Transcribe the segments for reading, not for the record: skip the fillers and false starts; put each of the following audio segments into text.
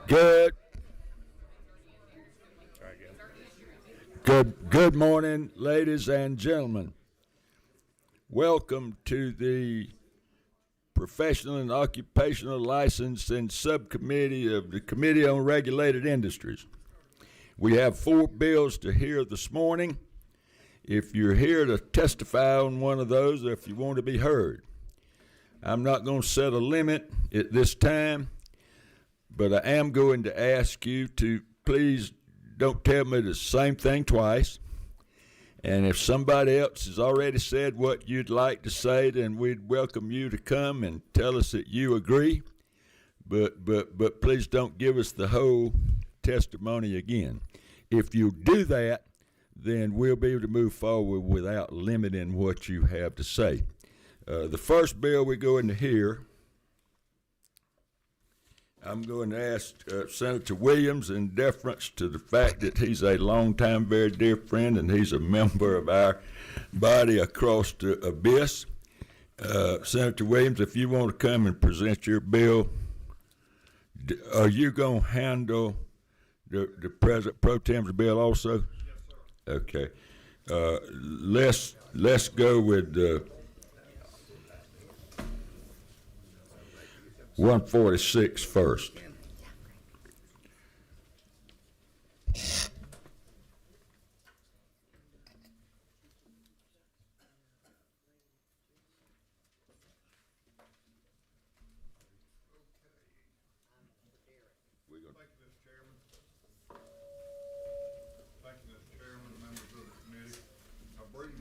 Good. Good morning, ladies and gentlemen. Welcome to the Professional and Occupational Licensing Subcommittee of the Committee on Regulated Industries. We have 4 bills to hear this morning. If you're here to testify on one of those, or if you want to be heard, I'm not going to set a limit at this time, but I am going to ask you to please don't tell me the same thing twice. And if somebody else has already said what you'd like to say, then we'd welcome you to come and tell us that you agree. But please don't give us the whole testimony again. If you do that, then we'll be able to move forward without limiting what you have to say. The first bill we're going to hear, I'm going to ask Senator Williams, in deference to the fact that he's a longtime, very dear friend, and he's a member of our body across the abyss. Senator Williams, if you want to come and present your bill, are you going to handle the President Pro Tem's bill also? Yes, sir. Okay. Let's go with 146 first.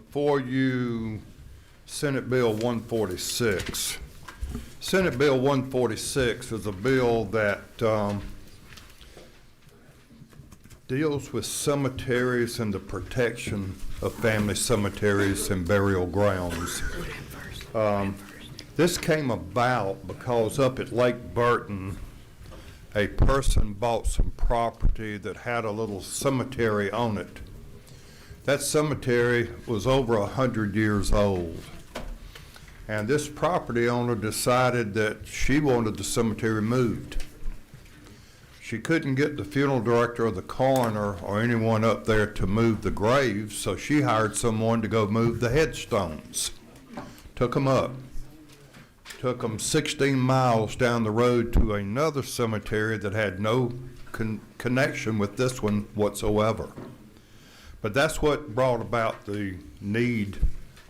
For you, Senate Bill 146. Senate Bill 146 is a bill that deals with cemeteries and the protection of family cemeteries and burial grounds. This came about because up at Lake Burton, a person bought some property that had a little cemetery on it. That cemetery was over 100 years old. And this property owner decided that she wanted the cemetery moved. She couldn't get the funeral director or the coroner or anyone up there to move the graves, so she hired someone to go move the headstones. Took them up. Took them 16 miles down the road to another cemetery that had no connection with this one whatsoever. But that's what brought about the need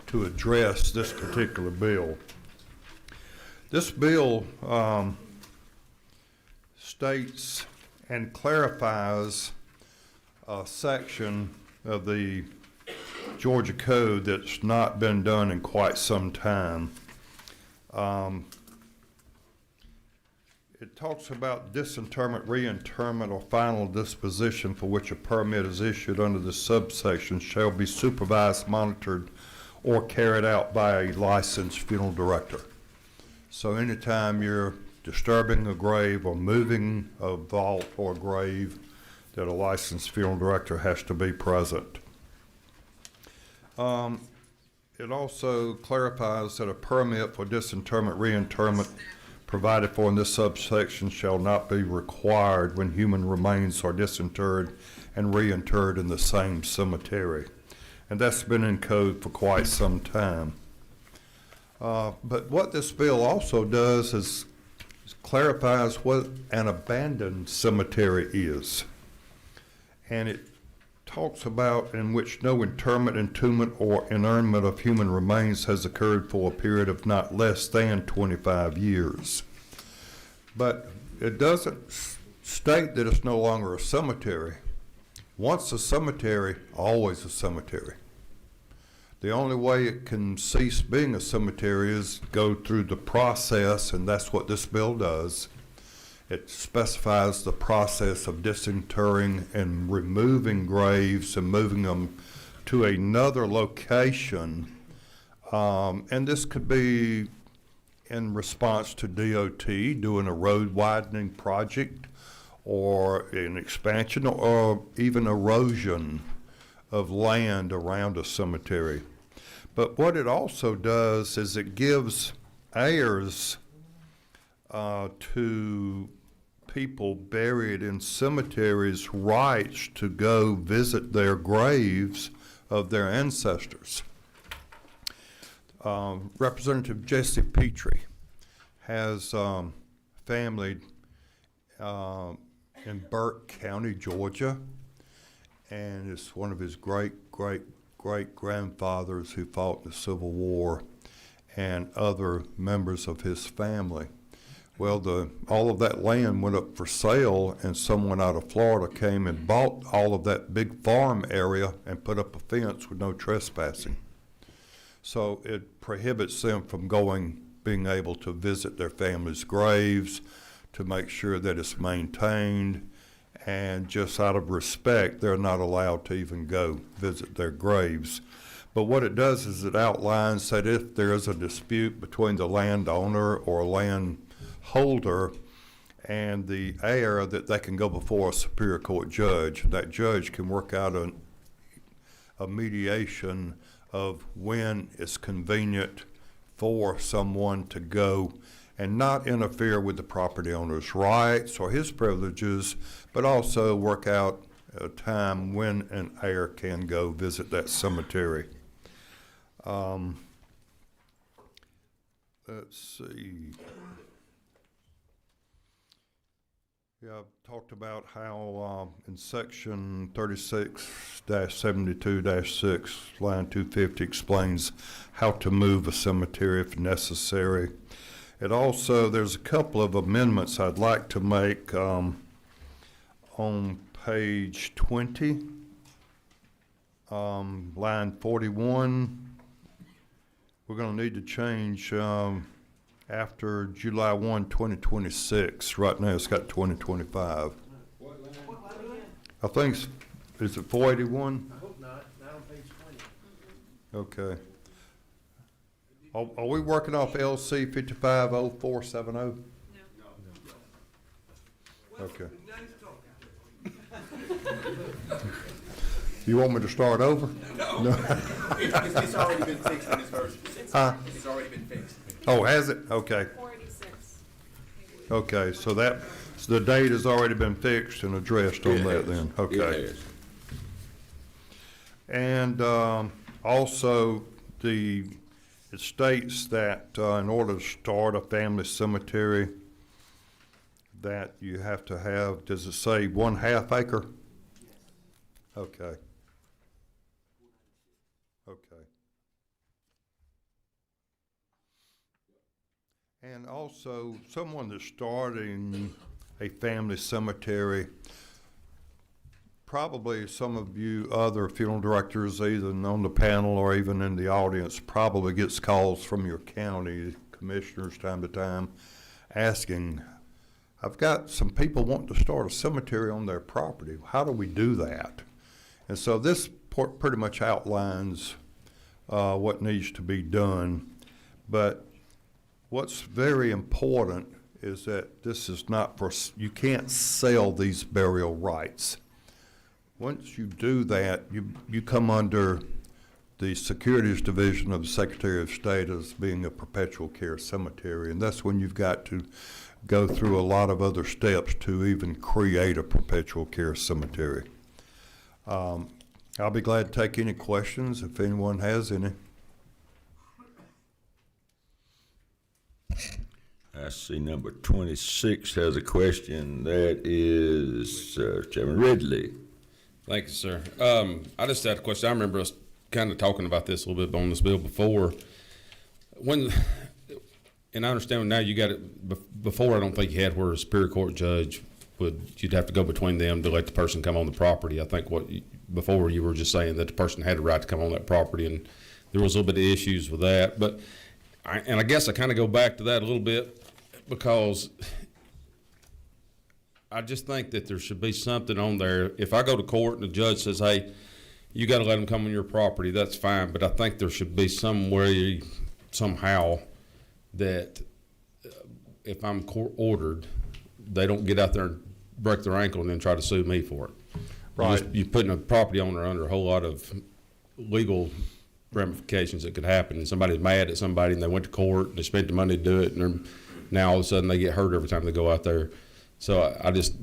to address this particular bill. This bill states and clarifies a section of the Georgia Code that's not been done in quite some time. It talks about disinterment, reinterment, or final disposition for which a permit is issued under this subsection shall be supervised, monitored, or carried out by a licensed funeral director. So anytime you're disturbing a grave or moving a vault or a grave, that a licensed funeral director has to be present. It also clarifies that a permit for disinterment, reinterment provided for in this subsection shall not be required when human remains are disinterred and reinterred in the same cemetery. And that's been in code for quite some time. But what this bill also does is clarifies what an abandoned cemetery is. And it talks about in which no interment, entombment, or inurnment of human remains has occurred for a period of not less than 25 years. But it doesn't state that it's no longer a cemetery. Once a cemetery, always a cemetery. The only way it can cease being a cemetery is go through the process, and that's what this bill does. It specifies the process of disinterring and removing graves and moving them to another location. And this could be in response to DOT doing a road widening project or an expansion or even erosion of land around a cemetery. But what it also does is it gives heirs to people buried in cemeteries rights to go visit their graves of their ancestors. Representative Jesse Petrie has family in Burke County, Georgia, and it's one of his great-great-great-grandfathers who fought in the Civil War and other members of his family. Well, all of that land went up for sale, and someone out of Florida came and bought all of that big farm area and put up a fence with no trespassing. So it prohibits them from being able to visit their family's graves, to make sure that it's maintained, and just out of respect, they're not allowed to even go visit their graves. But what it does is it outlines that if there is a dispute between the landowner or landholder and the heir, that they can go before a Superior Court judge. That judge can work out a mediation of when it's convenient for someone to go and not interfere with the property owner's rights or his privileges, but also work out a time when an heir can go visit that cemetery. Let's see. Yeah, I've talked about how in section 36-72-6, line 250 explains how to move a cemetery if necessary. It also, there's a couple of amendments I'd like to make on page 20, line 41. We're going to need to change after July 1, 2026. Right now it's got 2025. I think, is it 481? I hope not, not on page 20. Okay. Are we working off LC 550470? No. Okay. You want me to start over? No. It's already been fixed in this version. Huh? It's already been fixed. Oh, has it? Okay. 486. Okay, so the date has already been fixed and addressed on that then. Okay. It has. And also, it states that in order to start a family cemetery, that you have to have, does it say 1/2 acre? Okay. Okay. And also, someone that's starting a family cemetery, probably some of you other funeral directors, either on the panel or even in the audience, probably gets calls from your county commissioners time to time asking, I've got some people wanting to start a cemetery on their property. How do we do that? And so this pretty much outlines what needs to be done. But what's very important is that this is not for, you can't sell these burial rights. Once you do that, you come under the Securities Division of the Secretary of State as being a perpetual care cemetery, and that's when you've got to go through a lot of other steps to even create a perpetual care cemetery. I'll be glad to take any questions if anyone has any. I see number 26 has a question. That is Chairman Ridley. Thank you, sir. I just had a question. I remember us kind of talking about this a little bit on this bill before. And I understand now you got it, before I don't think you had where a Superior Court judge you'd have to go between them to let the person come on the property. I think before you were just saying that the person had a right to come on that property, and there was a little bit of issues with that. But I guess I kind of go back to that a little bit because I just think that there should be something on there. If I go to court and the judge says, hey, you got to let them come on your property, that's fine. But I think there should be somehow that if I'm court ordered, they don't get out there and break their ankle and then try to sue me for it. Right. You're putting a property owner under a whole lot of legal ramifications that could happen. And somebody's mad at somebody and they went to court and they spent the money to do it, and now all of a sudden they get hurt every time they go out there. So I just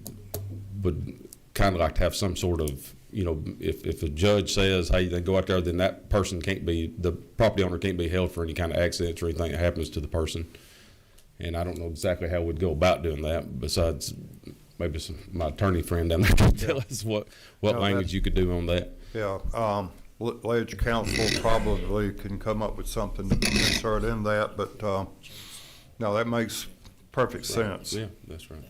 would kind of like to have some sort of, if a judge says, hey, then go out there, then that person the property owner can't be held for any kind of accidents or anything that happens to the person. And I don't know exactly how we'd go about doing that, besides maybe my attorney friend down there can tell us what language you could do on that. Yeah, Ledge Council probably can come up with something to insert in that, but, no, that makes perfect sense. Yeah, that's right.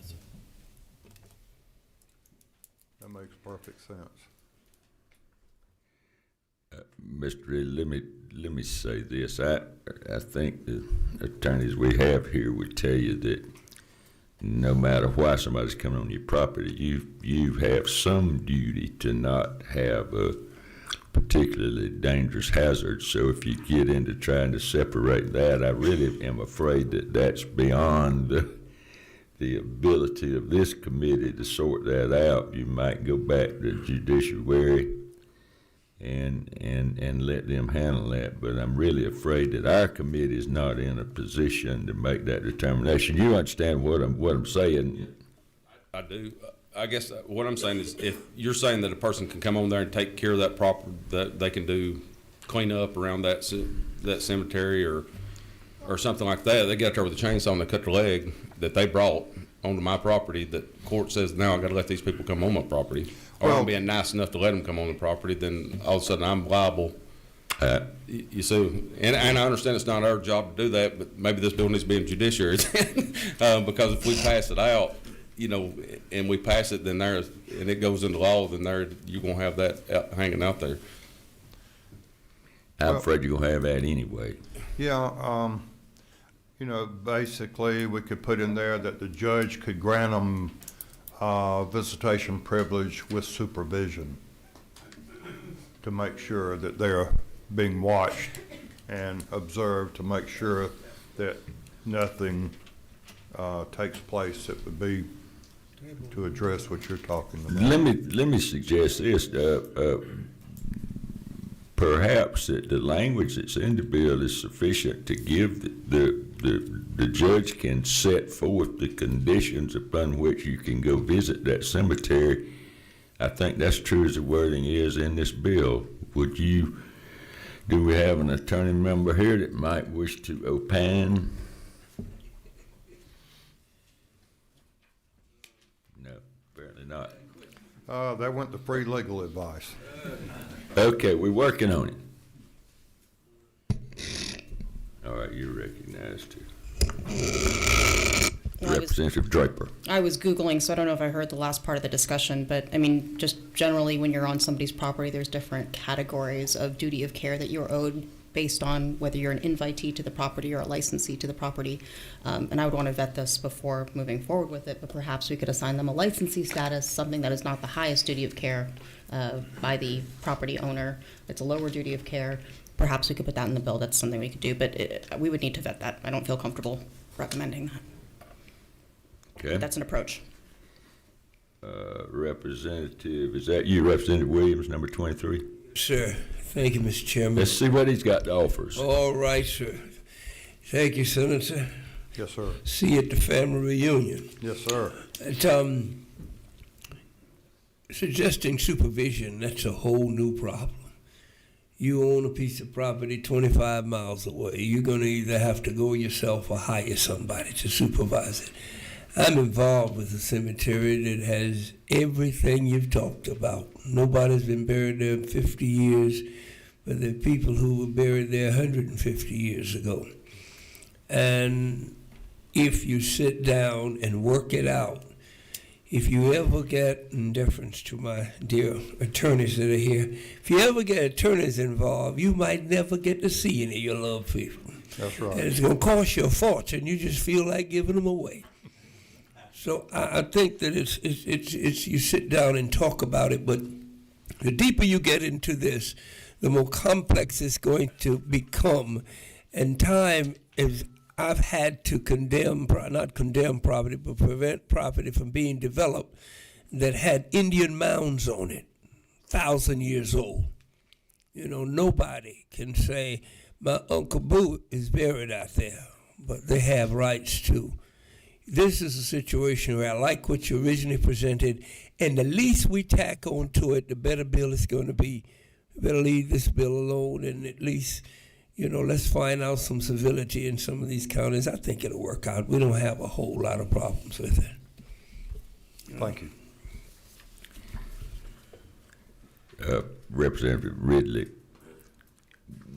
That makes perfect sense. Mr. Reed, let me say this. I think the attorneys we have here would tell you that no matter why somebody's coming on your property, you have some duty to not have a particularly dangerous hazard. So if you get into trying to separate that, I really am afraid that that's beyond the ability of this committee to sort that out. You might go back to judiciary and let them handle that. But I'm really afraid that our committee is not in a position to make that determination. You understand what I'm saying? I do. I guess what I'm saying is, if you're saying that a person can come on there and take care of that property, that they can do clean up around that cemetery or something like that, they get out there with a chainsaw and they cut their leg that they brought onto my property, that court says now I got to let these people come on my property, or I'm being nice enough to let them come on the property, then all of a sudden I'm liable. You see, and I understand it's not our job to do that, but maybe this bill needs to be in judiciary because if we pass it out, and we pass it, then and it goes into law, then you're gonna have that hanging out there. I'm afraid you're gonna have that anyway. Yeah, basically, we could put in there that the judge could grant them visitation privilege with supervision to make sure that they're being watched and observed, to make sure that nothing takes place that would be to address what you're talking about. Let me suggest this. Perhaps that the language that's in the bill is sufficient to give the judge can set forth the conditions upon which you can go visit that cemetery. I think that's true as the wording is in this bill. Do we have an attorney member here that might wish to opine? No, apparently not. That went to free legal advice. Okay, we're working on it. All right, you're recognized too. Representative Draper. I was Googling, so I don't know if I heard the last part of the discussion, but I mean, just generally when you're on somebody's property, there's different categories of duty of care that you're owed based on whether you're an invitee to the property or a licensee to the property. And I would want to vet this before moving forward with it, but perhaps we could assign them a licensee status, something that is not the highest duty of care by the property owner. It's a lower duty of care. Perhaps we could put that in the bill. That's something we could do, but we would need to vet that. I don't feel comfortable recommending that. Okay. But that's an approach. Representative, is that you, Representative Williams, number 23? Sir, thank you, Mr. Chairman. Let's see what he's got to offer us. All right, sir. Thank you, Senator. Yes, sir. See you at the family reunion. Yes, sir. Suggesting supervision, that's a whole new problem. You own a piece of property 25 miles away. You're going to either have to go yourself or hire somebody to supervise it. I'm involved with a cemetery that has everything you've talked about. Nobody's been buried there in 50 years, but there are people who were buried there 150 years ago. And if you sit down and work it out, if you ever get, in deference to my dear attorneys that are here, if you ever get attorneys involved, you might never get to see any of your loved people. That's right. And it's going to cost you a fortune. You just feel like giving them away. So I think that it's you sit down and talk about it, but the deeper you get into this, the more complex it's going to become. And time is, I've had to not condemn property, but prevent property from being developed that had Indian mounds on it, 1,000 years old. Nobody can say, my Uncle Boo is buried out there, but they have rights to. This is a situation where I like what you originally presented, and the least we tack on to it, the better bill it's going to be. We better leave this bill alone, and at least, let's find out some civility in some of these counties. I think it'll work out. We don't have a whole lot of problems with it. Thank you. Representative Ridley,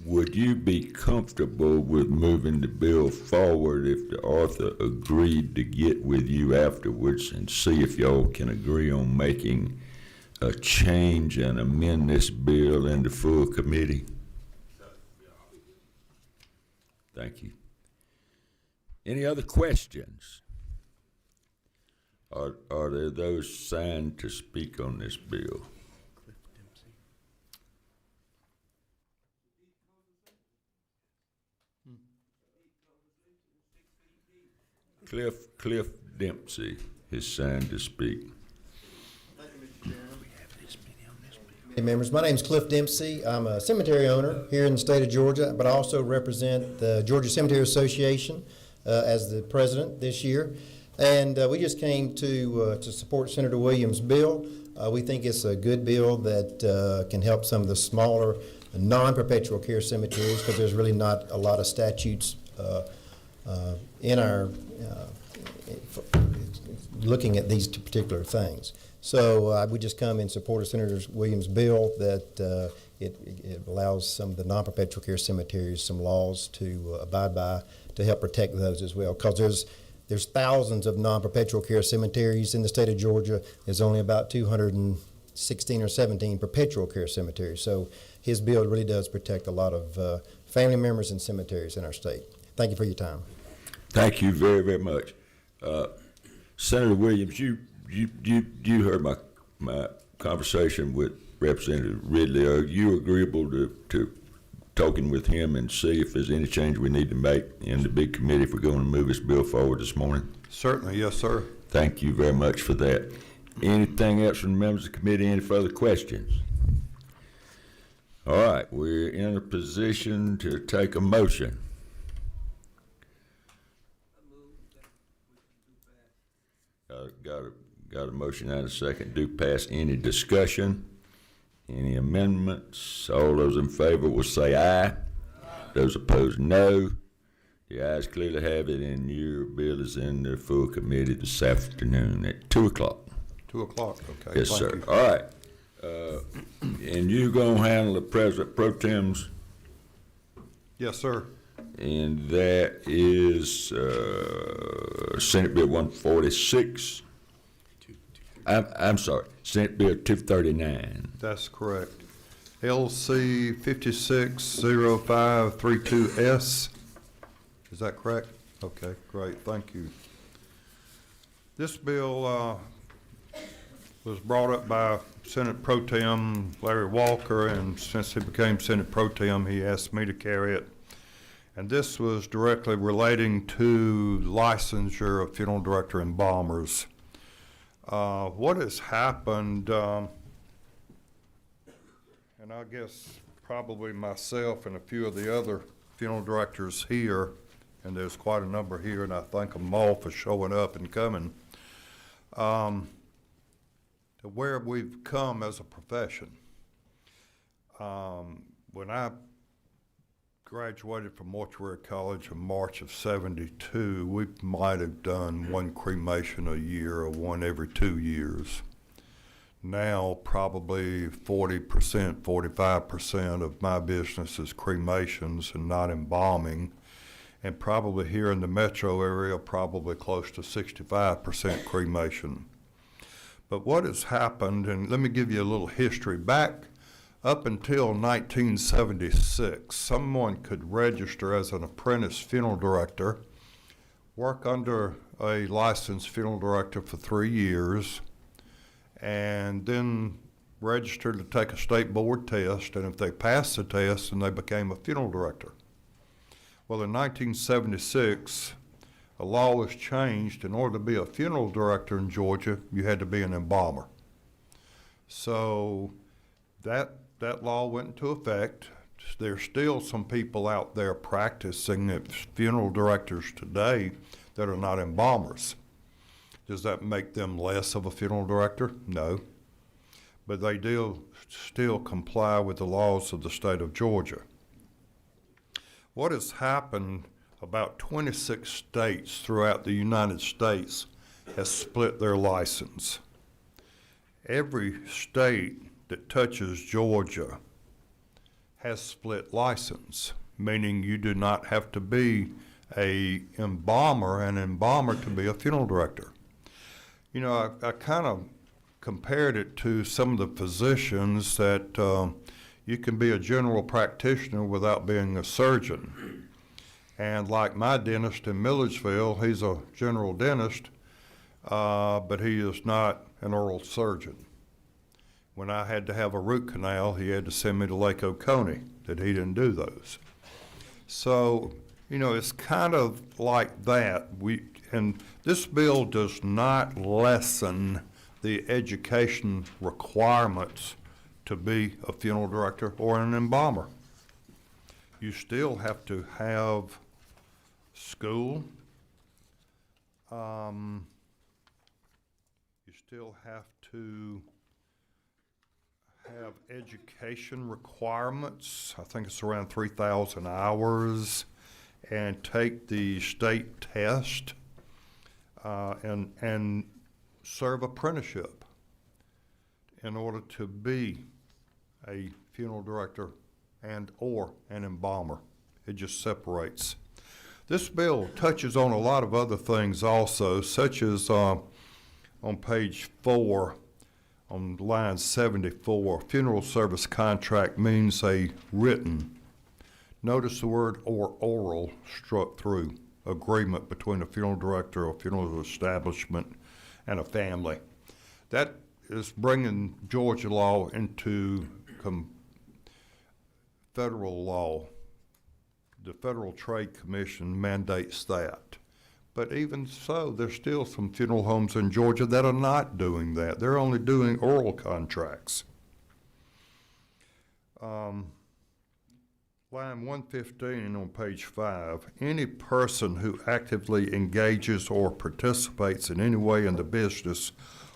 would you be comfortable with moving the bill forward if the author agreed to get with you afterwards and see if y'all can agree on making a change and amend this bill in the full committee? Thank you. Any other questions? Are there those signed to speak on this bill? Cliff Dempsey is signed to speak. Hey, members, my name is Cliff Dempsey. I'm a cemetery owner here in the state of Georgia, but I also represent the Georgia Cemetery Association as the president this year. And we just came to support Senator Williams' bill. We think it's a good bill that can help some of the smaller non-perpetual care cemeteries, because there's really not a lot of statutes in our looking at these particular things. So I would just come in support of Senator Williams' bill that it allows some of the non-perpetual care cemeteries some laws to abide by to help protect those as well. Because there's thousands of non-perpetual care cemeteries in the state of Georgia. There's only about 216 or 17 perpetual care cemeteries. So his bill really does protect a lot of family members and cemeteries in our state. Thank you for your time. Thank you very, very much. Senator Williams, you heard my conversation with Representative Ridley. Are you agreeable to talking with him and see if there's any change we need to make in the big committee if we're going to move this bill forward this morning? Certainly, yes, sir. Thank you very much for that. Anything else from the members of the committee? Any further questions? All right, we're in a position to take a motion. Got a motion and a second. Do pass. Any discussion? Any amendments? All those in favor will say aye. Those opposed, no. The ayes clearly have it, and your bill is in the full committee this afternoon at 2 o'clock. 2 o'clock, okay. Yes, thank sir. you. All right. And you gonna handle the President Pro Tem's, Yes, sir. and that is Senate Bill 146. I'm sorry, Senate Bill 239. That's correct. LC 560532S. Is that correct? Okay, great, thank you. This bill was brought up by Senate Pro Tem Larry Walker, and since he became Senate Pro Tem, he asked me to carry it. And this was directly relating to licensure of funeral director embalmers. What has happened, and I guess probably myself and a few of the other funeral directors here, and there's quite a number here, and I thank them all for showing up and coming, to where we've come as a profession. When I graduated from Mortuary College in March of '72, we might have done one cremation a year or one every 2 years. Now, probably 40%, 45% of my business is cremations and not embalming. And probably here in the metro area, probably close to 65% cremation. But what has happened, and let me give you a little history. Back up until 1976, someone could register as an apprentice funeral director, work under a licensed funeral director for 3 years, and then register to take a state board test, and if they passed the test, then they became a funeral director. Well, in 1976, a law was changed. In order to be a funeral director in Georgia, you had to be an embalmer. So that law went into effect. There's still some people out there practicing as funeral directors today that are not embalmers. Does that make them less of a funeral director? No. But they do still comply with the laws of the state of Georgia. What has happened, about 26 states throughout the United States has split their license. Every state that touches Georgia has split license, meaning you do not have to be an embalmer to be a funeral director. You know, I kind of compared it to some of the physicians that you can be a general practitioner without being a surgeon. And like my dentist in Milledgeville, he's a general dentist, but he is not an oral surgeon. When I had to have a root canal, he had to send me to Lake Oconee, that he didn't do those. So, you know, it's kind of like that. And this bill does not lessen the education requirements to be a funeral director or an embalmer. You still have to have school. You still have to have education requirements. I think it's around 3,000 hours, and take the state test and serve apprenticeship in order to be a funeral director and or an embalmer. It just separates. This bill touches on a lot of other things also, such as on page 4, on line 74, funeral service contract means a written, notice the word or oral struck through, agreement between a funeral director or funeral establishment and a family. That is bringing Georgia law into federal law. The Federal Trade Commission mandates that. But even so, there's still some funeral homes in Georgia that are not doing that. They're only doing oral contracts. Line 115 on page 5, any person who actively engages or participates in any way in the business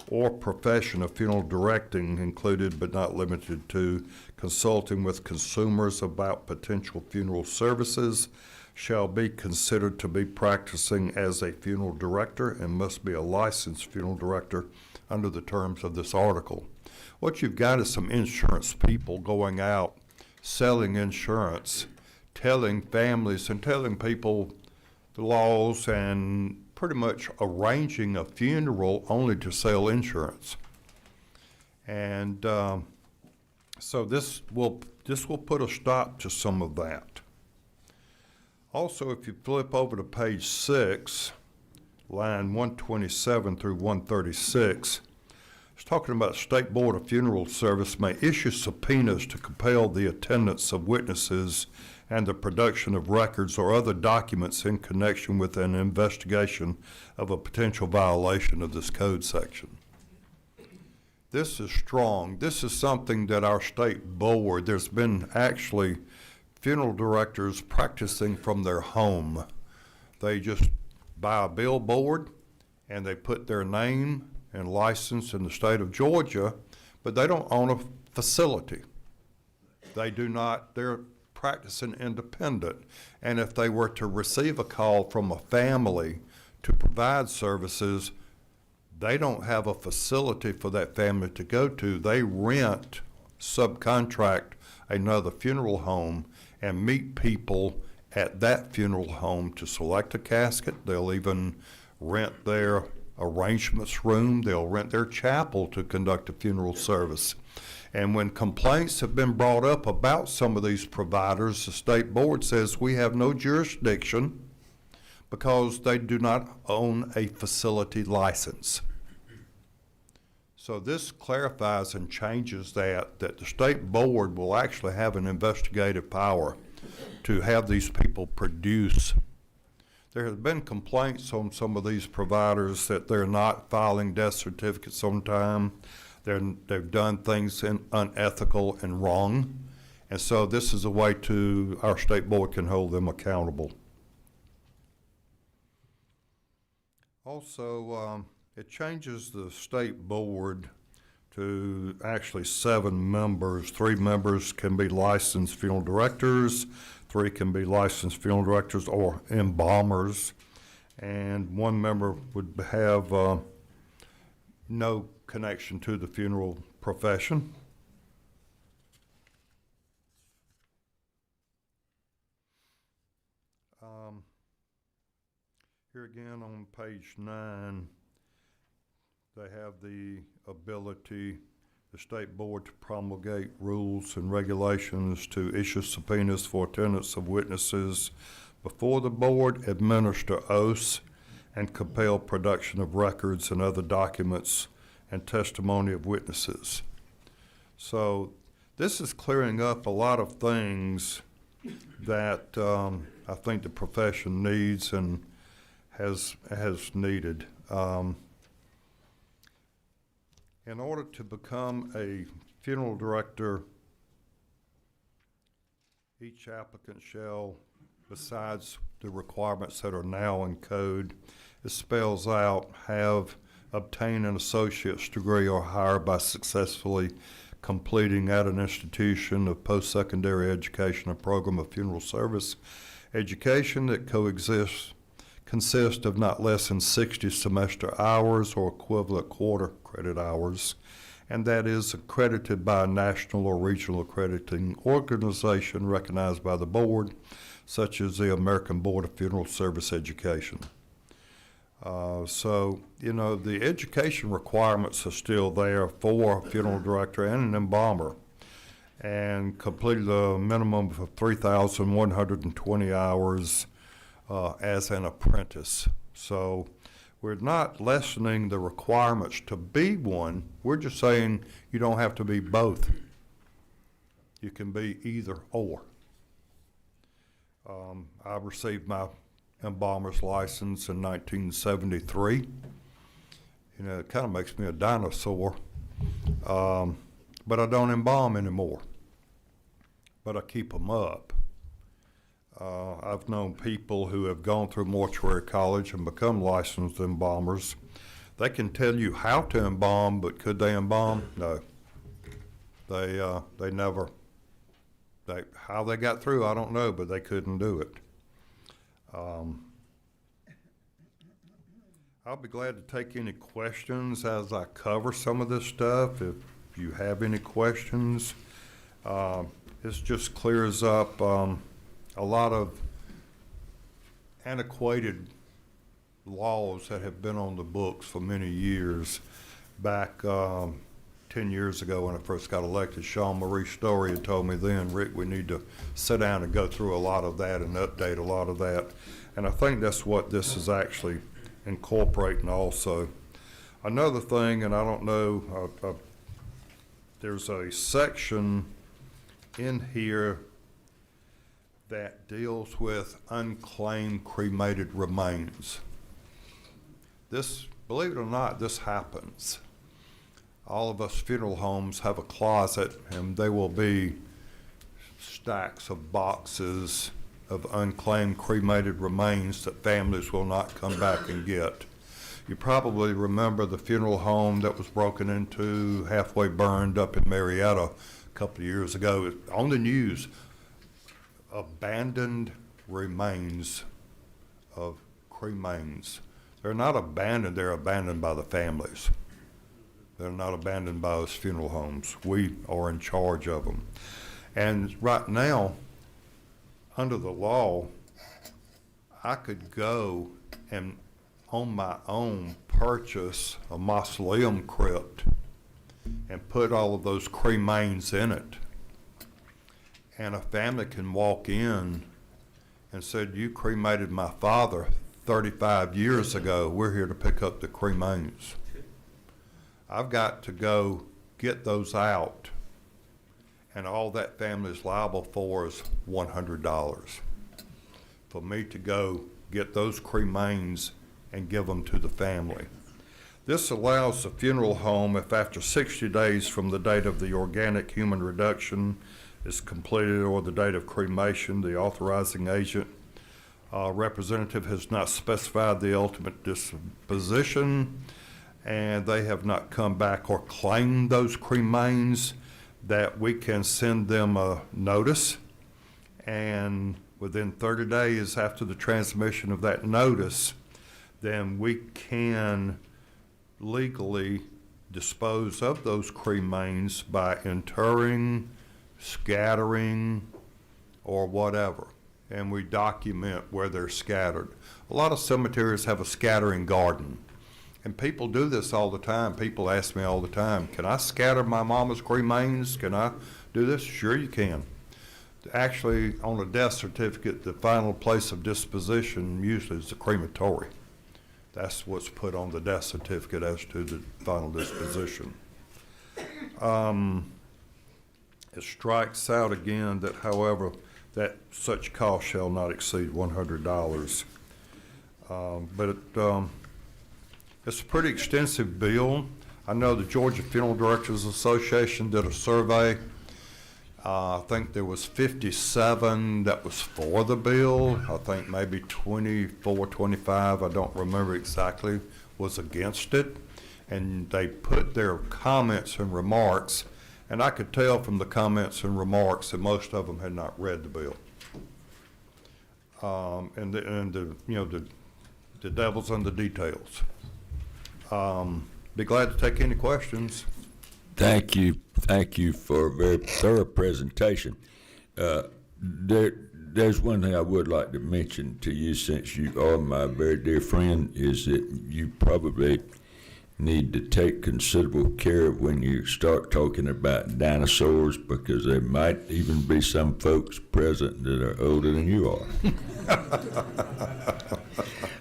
or profession of funeral directing, included but not limited to consulting with consumers about potential funeral services, shall be considered to be practicing as a funeral director and must be a licensed funeral director under the terms of this article. What you've got is some insurance people going out selling insurance, telling families and telling people the laws and pretty much arranging a funeral only to sell insurance. And so this will put a stop to some of that. Also, if you flip over to page 6, line 127 through 136, it's talking about State Board of Funeral Service may issue subpoenas to compel the attendance of witnesses and the production of records or other documents in connection with an investigation of a potential violation of this code section. This is strong. This is something that our state board, there's been actually funeral directors practicing from their home. They just buy a billboard and they put their name and license in the state of Georgia, but they don't own a facility. They do not, they're practicing independent. And if they were to receive a call from a family to provide services, they don't have a facility for that family to go to. They rent, subcontract another funeral home and meet people at that funeral home to select a casket. They'll even rent their arrangements room. They'll rent their chapel to conduct a funeral service. And when complaints have been brought up about some of these providers, the state board says we have no jurisdiction because they do not own a facility license. So this clarifies and changes that the state board will actually have an investigative power to have these people produce. There have been complaints on some of these providers that they're not filing death certificates on time. They've done things unethical and wrong. And so this is a way our state board can hold them accountable. Also, it changes the state board to actually 7 members. 3 members can be licensed funeral directors, 3 can be licensed funeral directors or embalmers, and 1 member would have no connection to the funeral profession. Here again on page 9, they have the ability, the state board, to promulgate rules and regulations, to issue subpoenas for attendance of witnesses before the board, administer oaths, and compel production of records and other documents and testimony of witnesses. So this is clearing up a lot of things that I think the profession needs and has needed. In order to become a funeral director, each applicant shall, besides the requirements that are now in code, it spells out, have obtained an associate's degree or higher by successfully completing at an institution of post-secondary education a program of funeral service education that consists of not less than 60 semester hours or equivalent quarter credit hours, and that is accredited by a national or regional accrediting organization recognized by the board, such as the American Board of Funeral Service Education. So, you know, the education requirements are still there for a funeral director and an embalmer, and completed a minimum of 3,120 hours as an apprentice. So we're not lessening the requirements to be one. We're just saying you don't have to be both. You can be either or. I received my embalmer's license in 1973. You know, it kind of makes me a dinosaur. But I don't embalm anymore. But I keep them up. I've known people who have gone through mortuary college and become licensed embalmers. They can tell you how to embalm, but could they embalm? No. They never. How they got through, I don't know, but they couldn't do it. I'll be glad to take any questions as I cover some of this stuff. If you have any questions, this just clears up a lot of antiquated laws that have been on the books for many years. Back 10 years ago when I first got elected, Sean Marie Story had told me then, Rick, we need to sit down and go through a lot of that and update a lot of that. And I think that's what this is actually incorporating also. Another thing, and I don't know, there's a section in here that deals with unclaimed cremated remains. This, believe it or not, this happens. All of us funeral homes have a closet, and there will be stacks of boxes of unclaimed cremated remains that families will not come back and get. You probably remember the funeral home that was broken into, halfway burned up in Marietta a couple of years ago. On the news, abandoned remains of cremains. They're not abandoned, they're abandoned by the families. They're not abandoned by us funeral homes. We are in charge of them. And right now, under the law, I could go and on my own purchase a mausoleum crypt and put all of those cremains in it. And a family can walk in and said, you cremated my father 35 years ago. We're here to pick up the cremains. I've got to go get those out, and all that family is liable for is $100 for me to go get those cremains and give them to the family. This allows the funeral home, if after 60 days from the date of the organic human reduction is completed or the date of cremation, the authorizing agent Representative has not specified the ultimate disposition, and they have not come back or claimed those cremains, that we can send them a notice, and within 30 days after the transmission of that notice, then we can legally dispose of those cremains by interring, scattering, or whatever. And we document where they're scattered. A lot of cemeteries have a scattering garden. And people do this all the time. People ask me all the time, can I scatter my mama's cremains? Can I do this? Sure you can. Actually, on a death certificate, the final place of disposition usually is the crematory. That's what's put on the death certificate as to the final disposition. It strikes out again that, however, that such cost shall not exceed $100. It's a pretty extensive bill. I know the Georgia Funeral Directors Association did a survey. I think there was 57 that was for the bill. I think maybe 24, 25, I don't remember exactly, was against it. And they put their comments and remarks, and I could tell from the comments and remarks that most of them had not read the bill. The devil's in the details. Be glad to take any questions. Thank you for a very thorough presentation. There's one thing I would like to mention to you, since you are my very dear friend, is that you probably need to take considerable care when you start talking about dinosaurs, because there might even be some folks present that are older than you are.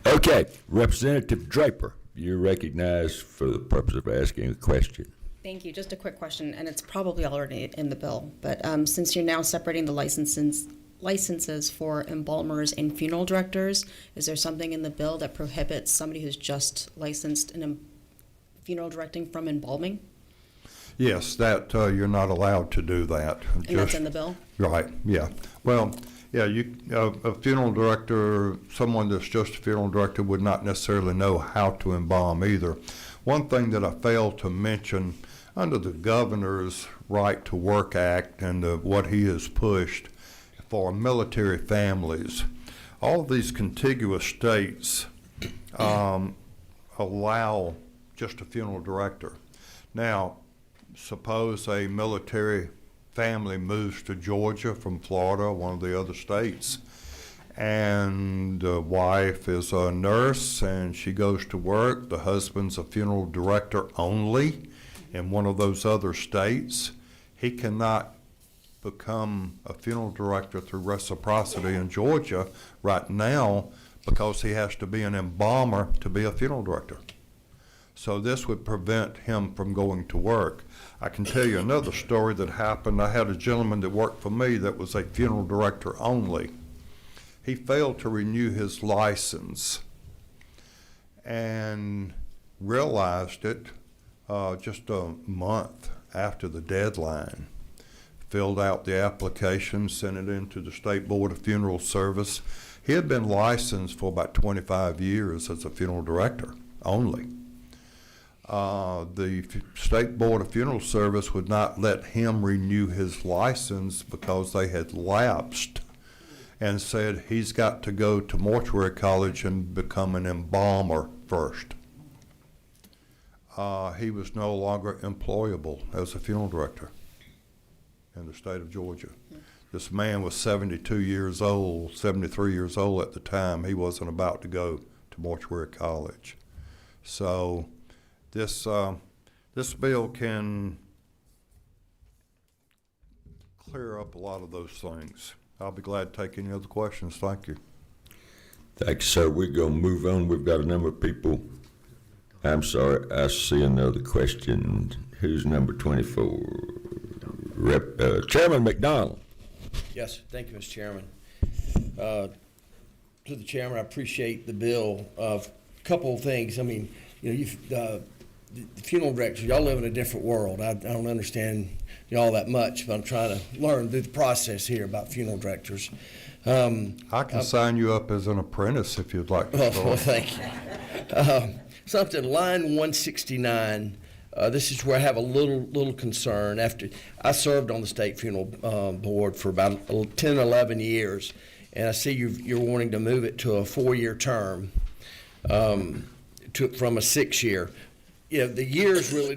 Okay, Representative Draper, you're recognized for the purpose of asking a question. Thank you. Just a quick question, and it's probably already in the bill, but since you're now separating the licenses for embalmers and funeral directors, is there something in the bill that prohibits somebody who's just licensed in funeral directing from embalming? Yes, that you're not allowed to do that. And that's in the bill? Right, yeah. Well, yeah, a funeral director, someone that's just a funeral director would not necessarily know how to embalm either. One thing that I failed to mention, under the Governor's Right to Work Act and what he has pushed for military families, all of these contiguous states allow just a funeral director. Now, suppose a military family moves to Georgia from Florida, one of the other states, and the wife is a nurse and she goes to work. The husband's a funeral director only in one of those other states. He cannot become a funeral director through reciprocity in Georgia right now, because he has to be an embalmer to be a funeral director. So this would prevent him from going to work. I can tell you another story that happened. I had a gentleman that worked for me that was a funeral director only. He failed to renew his license and realized it just a month after the deadline. Filled out the application, sent it into the State Board of Funeral Service. He had been licensed for about 25 years as a funeral director only. The State Board of Funeral Service would not let him renew his license because they had lapsed, and said he's got to go to mortuary college and become an embalmer first. He was no longer employable as a funeral director in the state of Georgia. This man was 72 years old, 73 years old at the time. He wasn't about to go to mortuary college. So this bill can clear up a lot of those things. I'll be glad to take any other questions. Thank you. Thank you, sir. We're going to move on. We've got a number of people. I'm sorry, I see another question. Who's number 24? Chairman McDonald. Yes, thank you, Mr. Chairman. To the chairman, I appreciate the bill. A couple of things. I mean, you've the funeral directors, y'all live in a different world. I don't understand y'all that much, but I'm trying to learn through the process here about funeral directors. I can sign you up as an apprentice if you'd like to Well, start. thank you. Something, line 169, this is where I have a little concern. After I served on the state funeral board for about 10, 11 years, and I see you're wanting to move it to a 4-year term from a 6-year. You know, the years really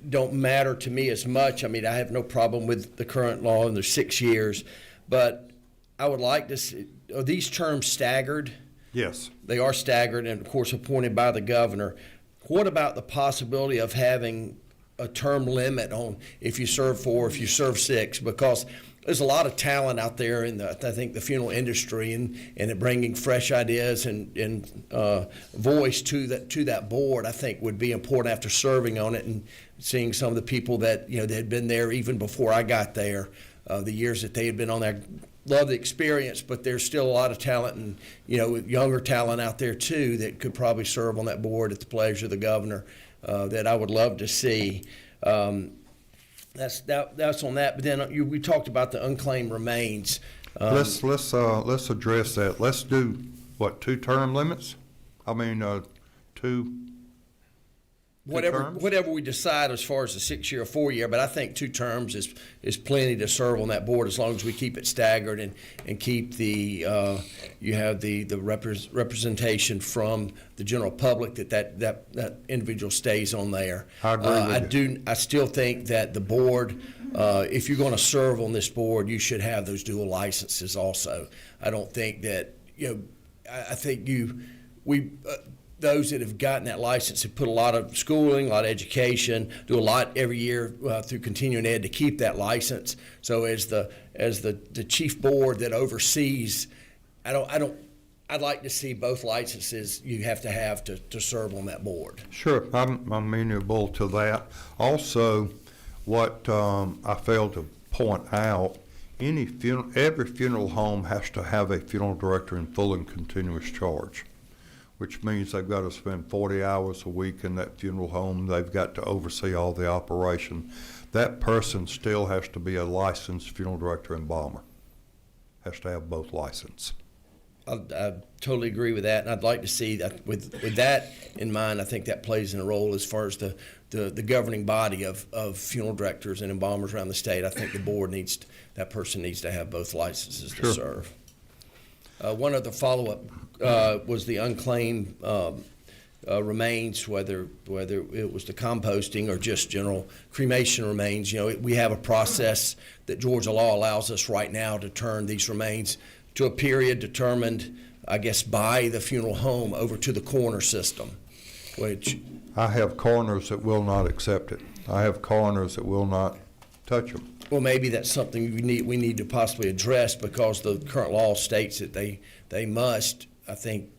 don't matter to me as much. I mean, I have no problem with the current law, and there's 6 years, but I would like to see, are these terms staggered? Yes. They are staggered and, of course, appointed by the governor. What about the possibility of having a term limit on if you serve 4, if you serve 6? Because there's a lot of talent out there in I think the funeral industry, and it bringing fresh ideas and voice to that board, I think would be important after serving on it and seeing some of the people that, you know, that had been there even before I got there, the years that they had been on there. Love the experience, but there's still a lot of talent and, you know, younger talent out there too that could probably serve on that board at the pleasure of the governor, that I would love to see. That's on that. But then we talked about the unclaimed remains. Let's address that. Let's do, 2 term limits? I mean, 2 terms? Whatever we decide as far as a 6-year or 4-year, but I think 2 terms is plenty to serve on that board as long as we keep it staggered and keep you have the representation from the general public that individual stays on there. I agree with you. I still think that the board, if you're going to serve on this board, you should have those dual licenses also. I don't think that, you know, I think those that have gotten that license have put a lot of schooling, a lot of education, do a lot every year through continuing ed to keep that license. So as the chief board that oversees, I'd like to see both licenses you have to serve on that board. Sure, I'm amenable to that. Also, what I failed to point out, every funeral home has to have a funeral director in full and continuous charge, which means they've got to spend 40 hours a week in that funeral home. They've got to oversee all the operation. That person still has to be a licensed funeral director and embalmer. Has to have both licenses. I totally agree with that, and I'd like to see that with that in mind. I think that plays in a role as far as the governing body of funeral directors and embalmers around the state. I think the board that person needs to have both licenses to serve. One other follow-up was the unclaimed remains, whether it was the composting or just general cremation remains. You know, we have a process that Georgia law allows us right now to turn these remains to a period determined, I guess, by the funeral home over to the coroner system, which... I have coroners that will not accept it. I have coroners that will not touch them. Well, maybe that's something we need to possibly address, because the current law states that they must, I think,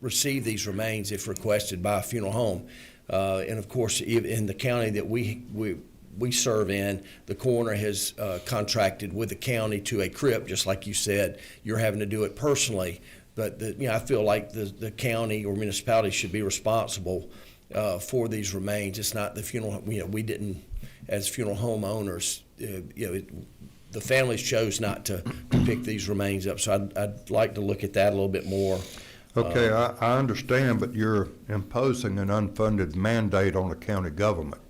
receive these remains if requested by a funeral home. And of course, in the county that we serve in, the coroner has contracted with the county to a crypt, just like you said. You're having to do it personally, but I feel like the county or municipality should be responsible for these remains. It's not the funeral. We didn't, as funeral home owners, the families chose not to pick these remains up. So I'd like to look at that a little bit more. Okay, I understand, but you're imposing an unfunded mandate on the county government.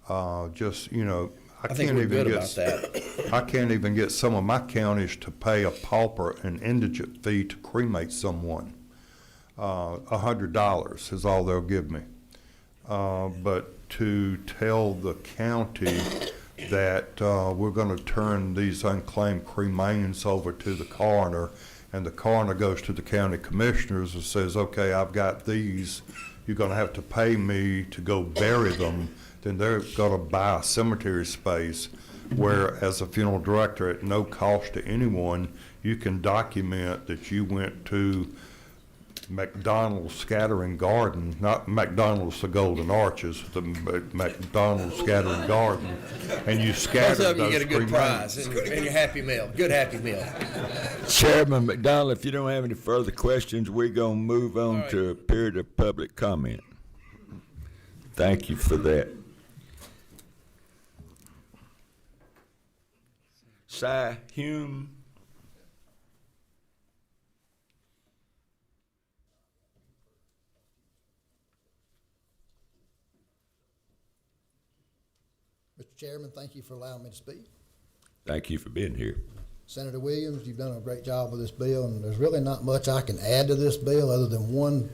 I think we're good about that. I can't even get some of my counties to pay a pauper an indigent fee to cremate someone. $100 is all they'll give me. But to tell the county that we're going to turn these unclaimed cremains over to the coroner, and the coroner goes to the county commissioners and says, okay, I've got these, you're going to have to pay me to go bury them, then they're going to buy a cemetery space where, as a funeral director, at no cost to anyone, you can document that you went to McDonald's Scattering Garden, not McDonald's the Golden Arches, the McDonald's Scattering Garden, and you scattered Both of them, those you get a good cremains. prize and your happy meal. Good happy meal. Chairman McDonald, if you don't have any further questions, we're going to move on to a period of public comment. Thank you for that. Cy Hume. Mr. Chairman, thank you for allowing me to speak. Thank you for being here. Senator Williams, you've done a great job with this bill, and there's really not much I can add to this bill other than one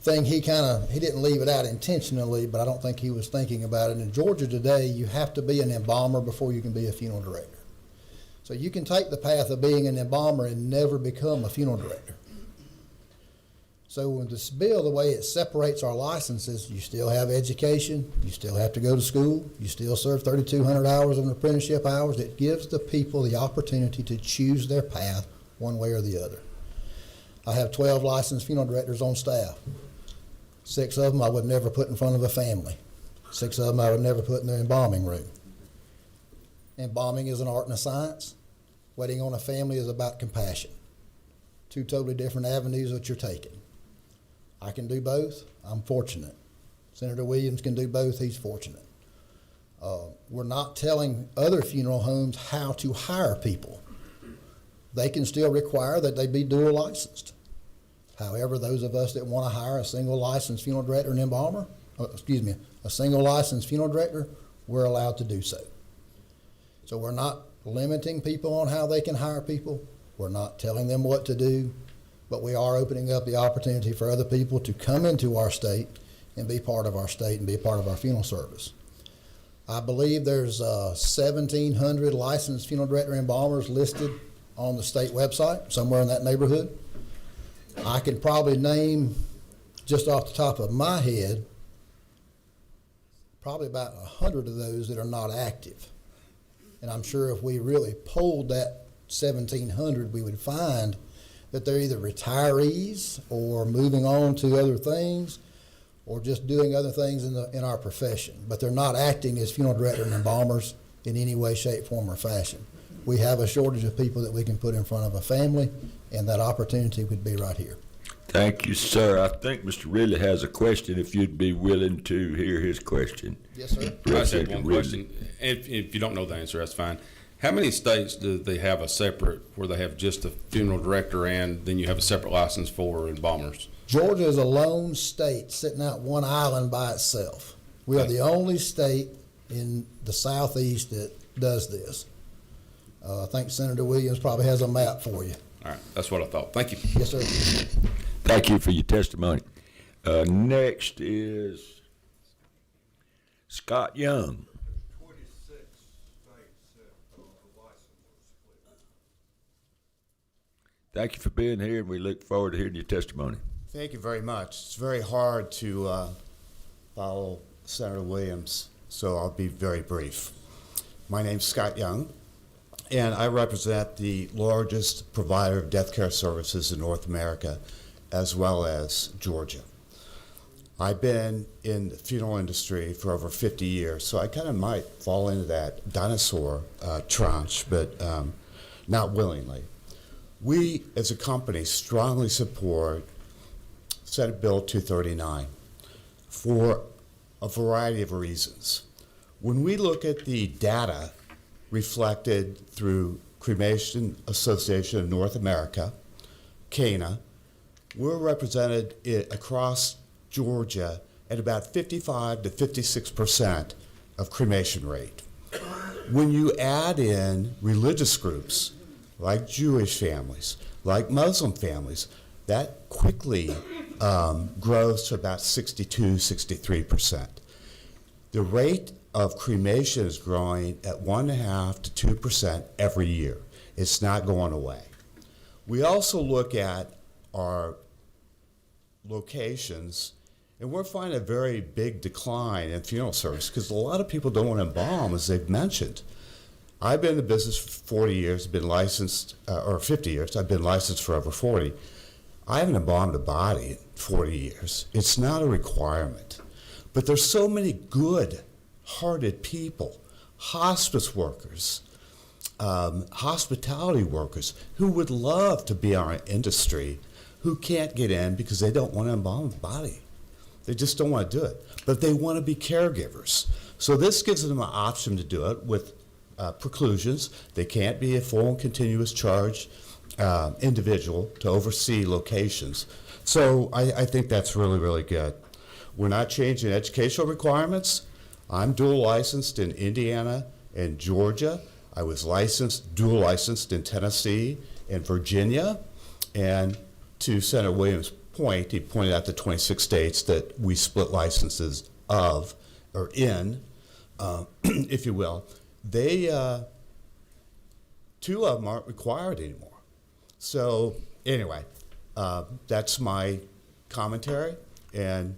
thing. He didn't leave it out intentionally, but I don't think he was thinking about it. In Georgia today, you have to be an embalmer before you can be a funeral director. So you can take the path of being an embalmer and never become a funeral director. So with this bill, the way it separates our licenses, you still have education, you still have to go to school, you still serve 3,200 hours of apprenticeship hours. It gives the people the opportunity to choose their path one way or the other. I have 12 licensed funeral directors on staff. 6 of them I would never put in front of a family. 6 of them I would never put in the embalming room. Embalming is an art and a science. Waiting on a family is about compassion. 2 totally different avenues that you're taking. I can do both. I'm fortunate. Senator Williams can do both. He's fortunate. We're not telling other funeral homes how to hire people. They can still require that they be dual licensed. However, those of us that want to hire a single licensed funeral director and embalmer, a single licensed funeral director, we're allowed to do so. So we're not limiting people on how they can hire people. We're not telling them what to do. But we are opening up the opportunity for other people to come into our state and be part of our state and be a part of our funeral service. I believe there's 1,700 licensed funeral director and embalmers listed on the state website, somewhere in that neighborhood. I can probably name, just off the top of my head, probably about 100 of those that are not active. And I'm sure if we really polled that 1,700, we would find that they're either retirees or moving on to other things or just doing other things in our profession. But they're not acting as funeral director and embalmers in any way, shape, form, or fashion. We have a shortage of people that we can put in front of a family, and that opportunity would be right here. Thank you, sir. I think Mr. Ridley has a question, if you'd be willing to hear his question. Yes, sir. I just have Representative one Ridley. question. If you don't know the answer, that's fine. How many states do they have a separate, where they have just a funeral director and then you have a separate license for embalmers? Georgia is a lone state sitting out one island by itself. We are the only state in the southeast that does this. I think Senator Williams probably has a map for you. All right, that's what I thought. Thank you. Yes, sir. Thank you for your testimony. Next is Scott Young. 26 states have the licenses split. Thank you for being here, and we look forward to hearing your testimony. Thank you very much. It's very hard to follow Senator Williams, so I'll be very brief. My name's Scott Young, and I represent the largest provider of death care services in North America, as well as Georgia. I've been in the funeral industry for over 50 years, so I kind of might fall into that dinosaur tranche, but not willingly. We, as a company, strongly support Senate Bill 239 for a variety of reasons. When we look at the data reflected through Cremation Association of North America, CANA, we're represented across Georgia at about 55 to 56% of cremation rate. When you add in religious groups like Jewish families, like Muslim families, that quickly grows to about 62, 63%. The rate of cremation is growing at 1.5 to 2% every year. It's not going away. We also look at our locations, and we're finding a very big decline in funeral service because a lot of people don't want to embalm, as they've mentioned. I've been in the business for 40 years, been licensed, or 50 years. I've been licensed for over 40. I haven't embalmed a body in 40 years. It's not a requirement. But there's so many good-hearted people, hospice workers, hospitality workers who would love to be in our industry who can't get in because they don't want to embalm a body. They just don't want to do it. But they want to be caregivers. So this gives them an option to do it with preclusions. They can't be a full and continuous charge individual to oversee locations. So I think that's really, really good. We're not changing educational requirements. I'm dual licensed in Indiana and Georgia. I was dual licensed in Tennessee and Virginia. And to Senator Williams' point, he pointed out the 26 states that we split licenses of, or in, if you will. They, 2 of them aren't required anymore. So anyway, that's my commentary, and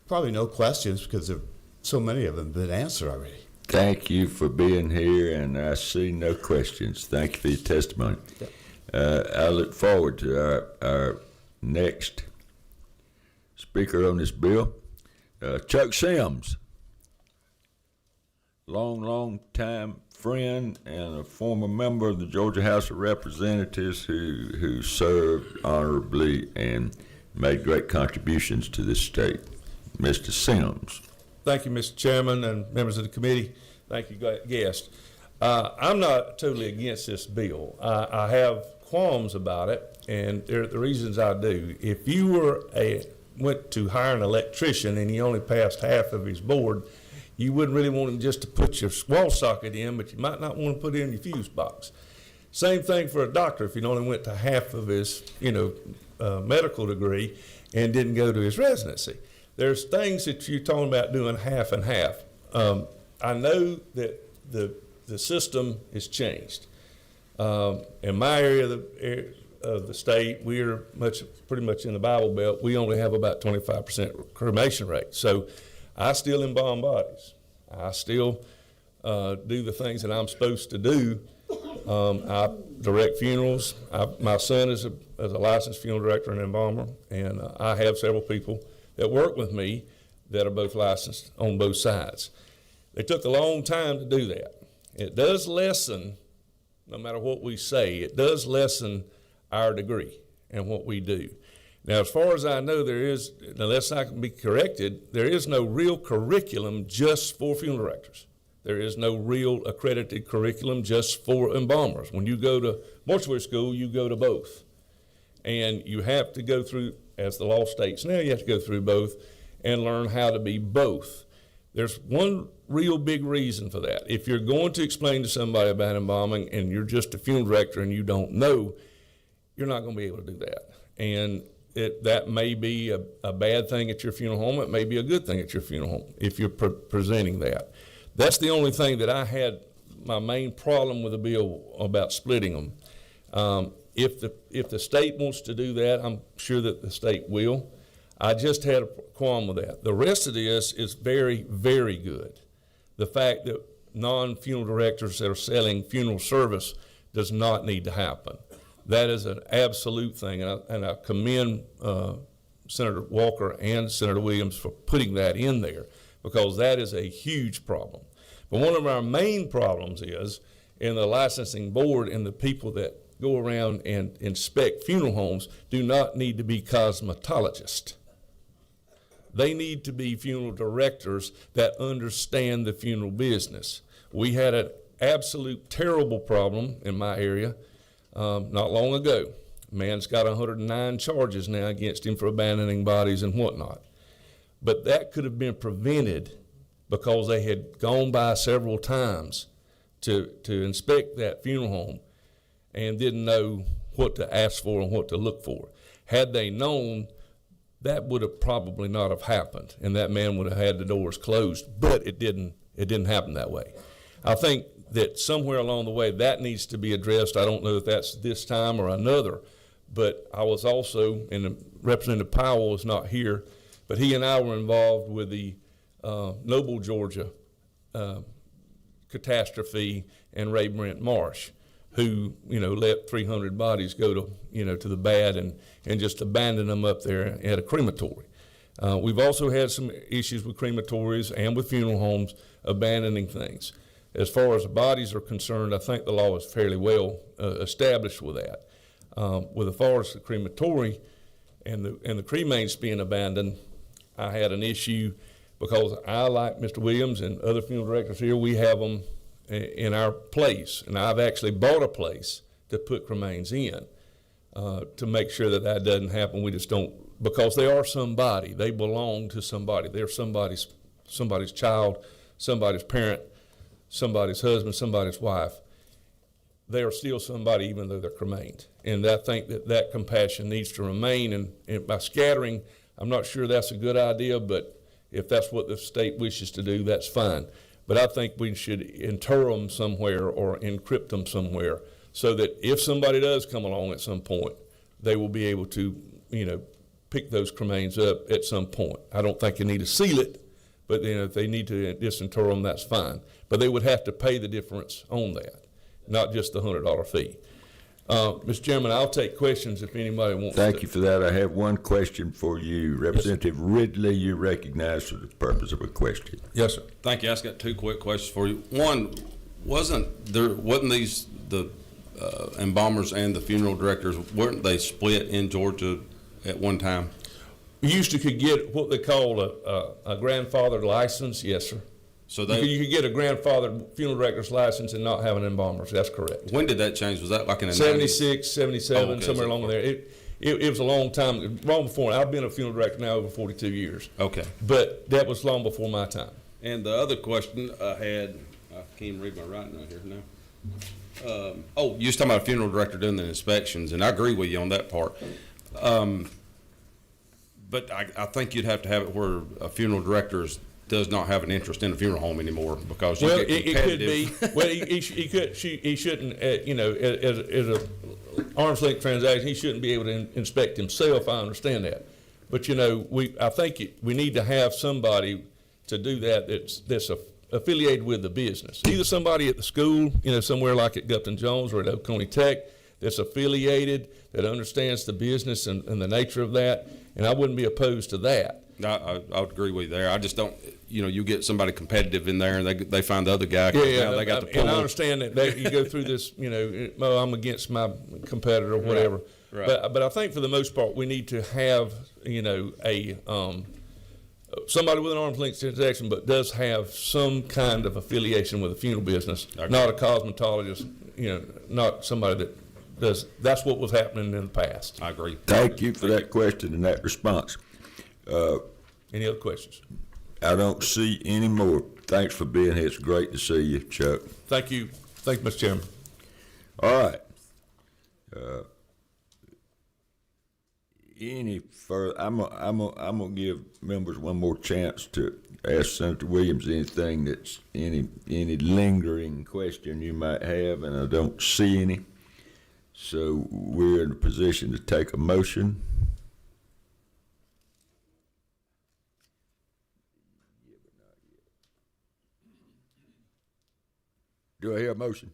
probably no questions because so many of them have been answered already. Thank you for being here, and I see no questions. Thank you for your testimony. I look forward to our next speaker on this bill, Chuck Sims. Long time friend and a former member of the Georgia House of Representatives who served honorably and made great contributions to this state. Mr. Sims. Thank you, Mr. Chairman and members of the committee. Thank you, guest. I'm not totally against this bill. I have qualms about it, and there are the reasons I do. If you went to hire an electrician and he only passed half of his board, you wouldn't really want him just to put your wall socket in, but you might not want to put in your fuse box. Same thing for a doctor if he only went to half of his, medical degree and didn't go to his residency. There's things that you're talking about doing half and half. I know that the system has changed. In my area of the state, we're pretty much in the Bible Belt. We only have about 25% cremation rate. So I still embalm bodies. I still do the things that I'm supposed to do. I direct funerals. My son is a licensed funeral director and embalmer, and I have several people that work with me that are both licensed on both sides. They took a long time to do that. It does lessen, no matter what we say, it does lessen our degree and what we do. Now, as far as I know, there is, unless I can be corrected, there is no real curriculum just for funeral directors. There is no real accredited curriculum just for embalmers. When you go to mortuary school, you go to both. And you have to go through, as the law states now, you have to go through both and learn how to be both. There's one real big reason for that. If you're going to explain to somebody about embalming and you're just a funeral director and you don't know, you're not going to be able to do that. And that may be a bad thing at your funeral home. It may be a good thing at your funeral home if you're presenting that. That's the only thing that I had my main problem with the bill about splitting them. If the state wants to do that, I'm sure that the state will. I just had a qualm with that. The rest of this is very, very good. The fact that non-funeral directors that are selling funeral service does not need to happen. That is an absolute thing, and I commend Senator Walker and Senator Williams for putting that in there, because that is a huge problem. But one of our main problems is in the licensing board and the people that go around and inspect funeral homes do not need to be cosmetologists. They need to be funeral directors that understand the funeral business. We had an absolute terrible problem in my area not long ago. A man's got 109 charges now against him for abandoning bodies and whatnot. But that could have been prevented because they had gone by several times to inspect that funeral home and didn't know what to ask for and what to look for. Had they known, that would have probably not have happened, and that man would have had the doors closed, but it didn't happen that way. I think that somewhere along the way that needs to be addressed. I don't know if that's this time or another, but I was also, and Representative Powell is not here, but he and I were involved with the Noble, Georgia catastrophe and Ray Brent Marsh, who, let 300 bodies go to the bad and just abandon them up there at a crematory. We've also had some issues with crematories and with funeral homes abandoning things. As far as the bodies are concerned, I think the law is fairly well established with that. With as far as the crematory and the cremains being abandoned, I had an issue because I, like Mr. Williams and other funeral directors here, we have them in our place. And I've actually bought a place to put cremains in to make sure that that doesn't happen. We just don't, because they are somebody. They belong to somebody. They're somebody's child, somebody's parent, somebody's husband, somebody's wife. They are still somebody even though they're cremained. And I think that compassion needs to remain. And by scattering, I'm not sure that's a good idea, but if that's what the state wishes to do, that's fine. But I think we should inter them somewhere or encrypt them somewhere so that if somebody does come along at some point, they will be able to, pick those cremains up at some point. I don't think you need to seal it, but if they need to disinter them, that's fine. But they would have to pay the difference on that, not just the $100 fee. Mr. Chairman, I'll take questions if anybody wants to. Thank you for that. I have one question for you. Representative Ridley, you're recognized for the purpose of a question. Yes, sir. Thank you. I just got two quick questions for you. One, wasn't these the embalmers and the funeral directors, weren't they split in Georgia at one time? You could get what they call a grandfathered license. Yes, sir. So you could get a grandfathered funeral director's license and not have an embalmer's. That's correct. When did that change? Was that like in the 76, 77, okay, somewhere along there? It was a long time, long before. I've been a funeral director now over 42 years. Okay. But that was long before my time. And the other question I had, I can't even read my writing right here now. You was talking about a funeral director doing the inspections, and I agree with you on that part. But I think you'd have to have it where a funeral director does not have an interest in a funeral home anymore because you get competitive. It could be. Well, he shouldn't, as a arm's length transaction, he shouldn't be able to inspect himself. I understand that. But, I think we need to have somebody to do that that's affiliated with the business. Either somebody at the school, somewhere like at Gupton Jones or at Oconee Tech that's affiliated, that understands the business and the nature of that. And I wouldn't be opposed to that. I would agree with you there. I just don't, you get somebody competitive in there and they find the other guy. Yeah, they got the pull. And I understand that you go through this, I'm against my competitor or whatever. Right. But I think for the most part, we need to have, somebody with an arm's length transaction, but does have some kind of affiliation with the funeral business, not a cosmetologist, not somebody that does. That's what was happening in the past. I agree. Thank you for that question and that response. Any other questions? I don't see any more. Thanks for being here. It's great to see you, Chuck. Thank you. Thank you, Mr. Chairman. All right. Any further? I'm gonna give members one more chance to ask Senator Williams anything that's any lingering question you might have, and I don't see any. So we're in a position to take a motion. Do I hear a motion?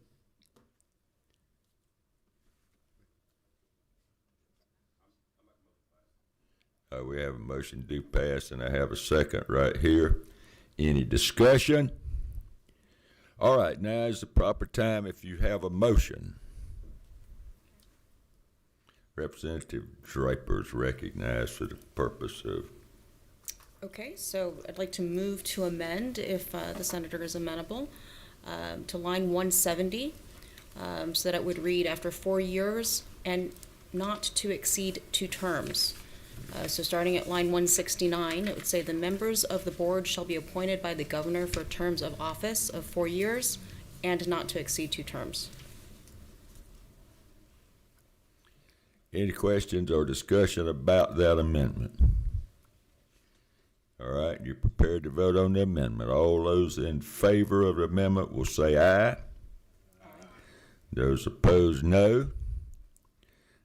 We have a motion to pass, and I have a second right here. Any discussion? All right, now is the proper time if you have a motion. Representative Draper is recognized for the purpose of. Okay, so I'd like to move to amend, if the senator is amenable, to line 170, so that it would read after 4 years and not to exceed 2 terms. So starting at line 169, it would say the members of the board shall be appointed by the governor for terms of office of 4 years and not to exceed 2 terms. Any questions or discussion about that amendment? All right, you're prepared to vote on the amendment. All those in favor of the amendment will say aye. Aye. Those opposed, no.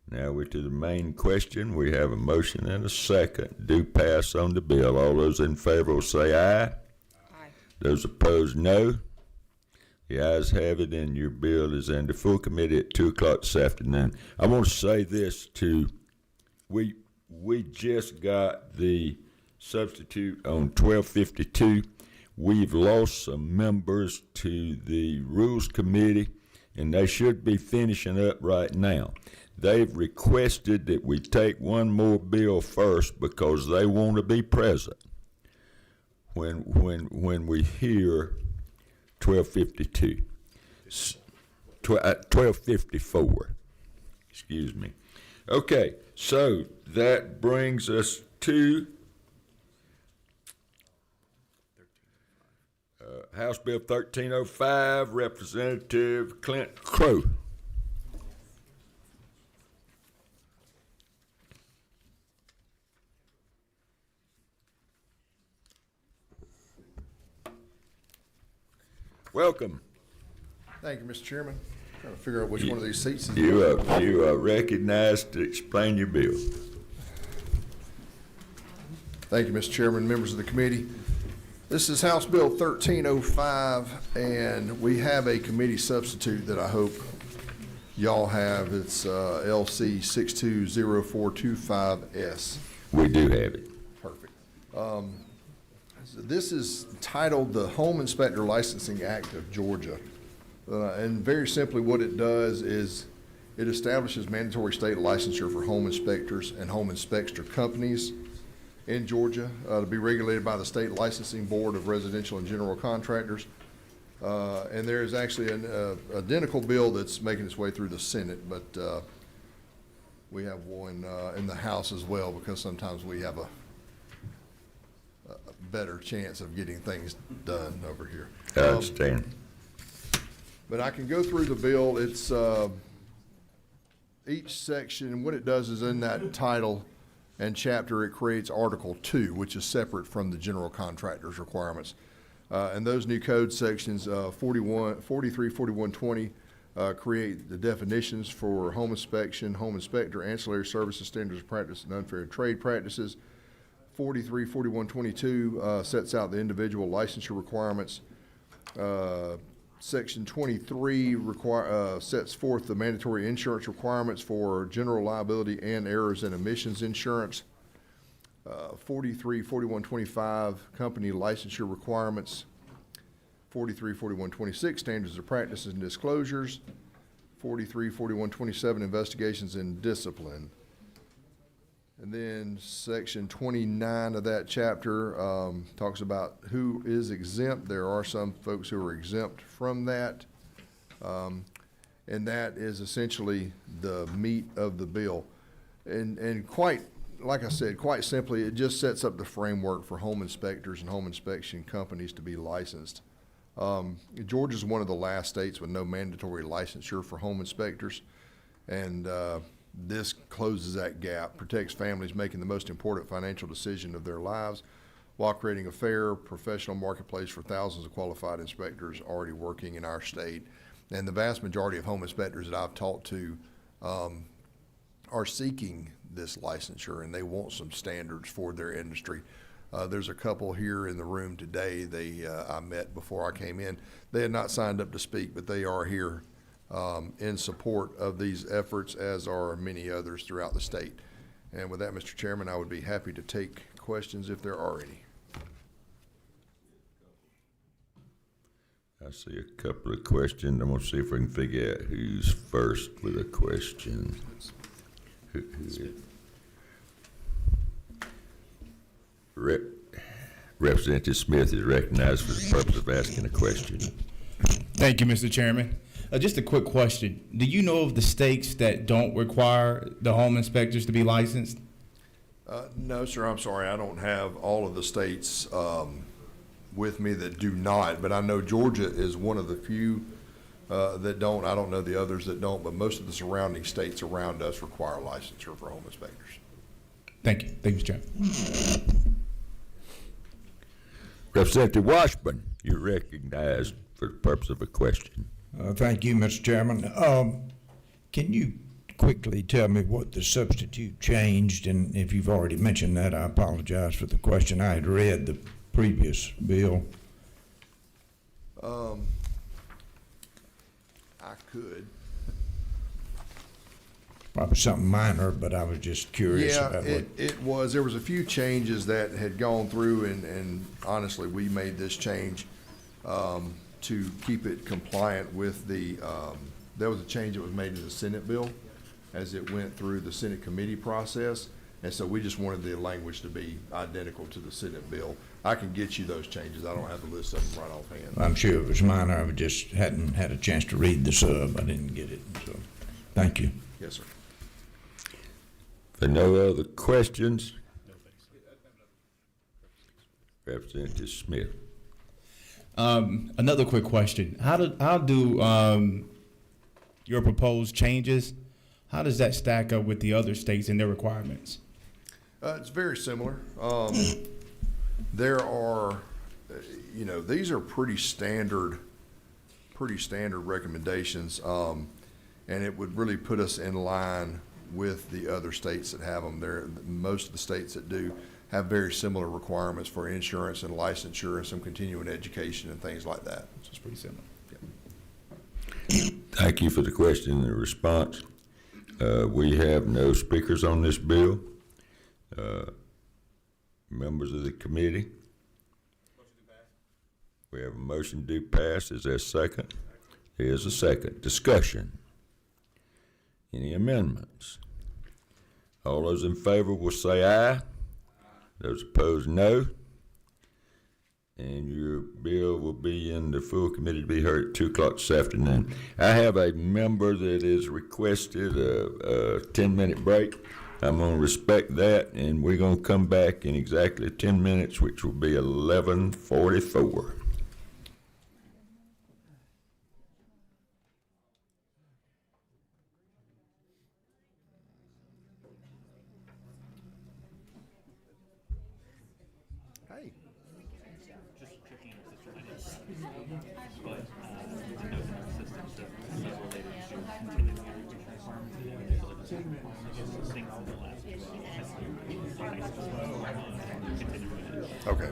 Now we're to the main question. We have a motion and a second. Do pass on the bill. All those in favor will say aye. Aye. Those opposed, no. The ayes have it, and your bill is in the full committee at 2 o'clock this afternoon. I want to say this too. We just got the substitute on 1252. We've lost some members to the Rules Committee, and they should be finishing up right now. They've requested that we take one more bill first because they want to be present. when we hear 1252. 1254. Excuse me. Okay, so that brings us to House Bill 1305, Representative Clint Crow. Welcome. Thank you, Mr. Chairman. Trying to figure out which one of these seats is. You are recognized to explain your bill. Thank you, Mr. Chairman, members of the committee. This is House Bill 1305, and we have a committee substitute that I hope y'all have. It's LC 620425S. We do have it. Perfect. This is titled the Home Inspector Licensing Act of Georgia. And very simply what it does is it establishes mandatory state licensure for home inspectors and home inspector companies in Georgia to be regulated by the State Licensing Board of Residential and General Contractors. And there is actually an identical bill that's making its way through the Senate, but we have one in the House as well, because sometimes we have a better chance of getting things done over here. I understand. But I can go through the bill. It's each section, and what it does is in that title and chapter, it creates Article 2, which is separate from the general contractor's requirements. And those new code sections, 43, 41, 20, create the definitions for home inspection, home inspector, ancillary services, standards of practice, and unfair trade practices. 43, 41, 22 sets out the individual licensure requirements. Section 23 sets forth the mandatory insurance requirements for general liability and errors and omissions insurance. 43, 41, 25 company licensure requirements. 43, 41, 26 standards of practices and disclosures. 43, 41, 27 investigations and discipline. And then section 29 of that chapter talks about who is exempt. There are some folks who are exempt from that. And that is essentially the meat of the bill. And quite, like I said, quite simply, it just sets up the framework for home inspectors and home inspection companies to be licensed. Georgia is one of the last states with no mandatory licensure for home inspectors. And this closes that gap, protects families making the most important financial decision of their lives while creating a fair professional marketplace for thousands of qualified inspectors already working in our state. And the vast majority of home inspectors that I've talked to are seeking this licensure, and they want some standards for their industry. There's a couple here in the room today I met before I came in. They had not signed up to speak, but they are here in support of these efforts, as are many others throughout the state. And with that, Mr. Chairman, I would be happy to take questions if there are any. I see a couple of questions. I'm going to see if we can figure out who's first with a question. Who is it? Representative Smith is recognized for the purpose of asking a question. Thank you, Mr. Chairman. Just a quick question. Do you know of the states that don't require the home inspectors to be licensed? No, sir. I'm sorry. I don't have all of the states with me that do not, but I know Georgia is one of the few that don't. I don't know the others that don't, but most of the surrounding states around us require licensure for home inspectors. Thank you. Thank you, Mr. Chairman. Representative Washburn, you're recognized for the purpose of a question. Thank you, Mr. Chairman. Can you quickly tell me what the substitute changed? And if you've already mentioned that, I apologize for the question. I had read the previous bill. I could. Probably something minor, but I was just curious about what. It was. There was a few changes that had gone through, and honestly, we made this change to keep it compliant with the, there was a change that was made to the Senate bill as it went through the Senate committee process. And so we just wanted the language to be identical to the Senate bill. I can get you those changes. I don't have the list of them right offhand. I'm sure it was minor. I just hadn't had a chance to read the sub. I didn't get it. So, thank you. Yes, sir. If there are no other questions, Representative Smith. Another quick question. How do your proposed changes, how does that stack up with the other states and their requirements? It's very similar. There are, these are pretty standard recommendations, and it would really put us in line with the other states that have them. Most of the states that do have very similar requirements for insurance and licensure and some continuing education and things like that. So it's pretty similar. Yeah. Thank you for the question and the response. We have no speakers on this bill. Members of the committee? We have a motion to pass. Is there a second? There is a second. Discussion. Any amendments? All those in favor will say aye. Those opposed, no. And your bill will be in the full committee to be heard at 2 o'clock this afternoon. I have a member that has requested a 10-minute break. I'm going to respect that, and we're going to come back in exactly 10 minutes, which will be 11:44. Okay.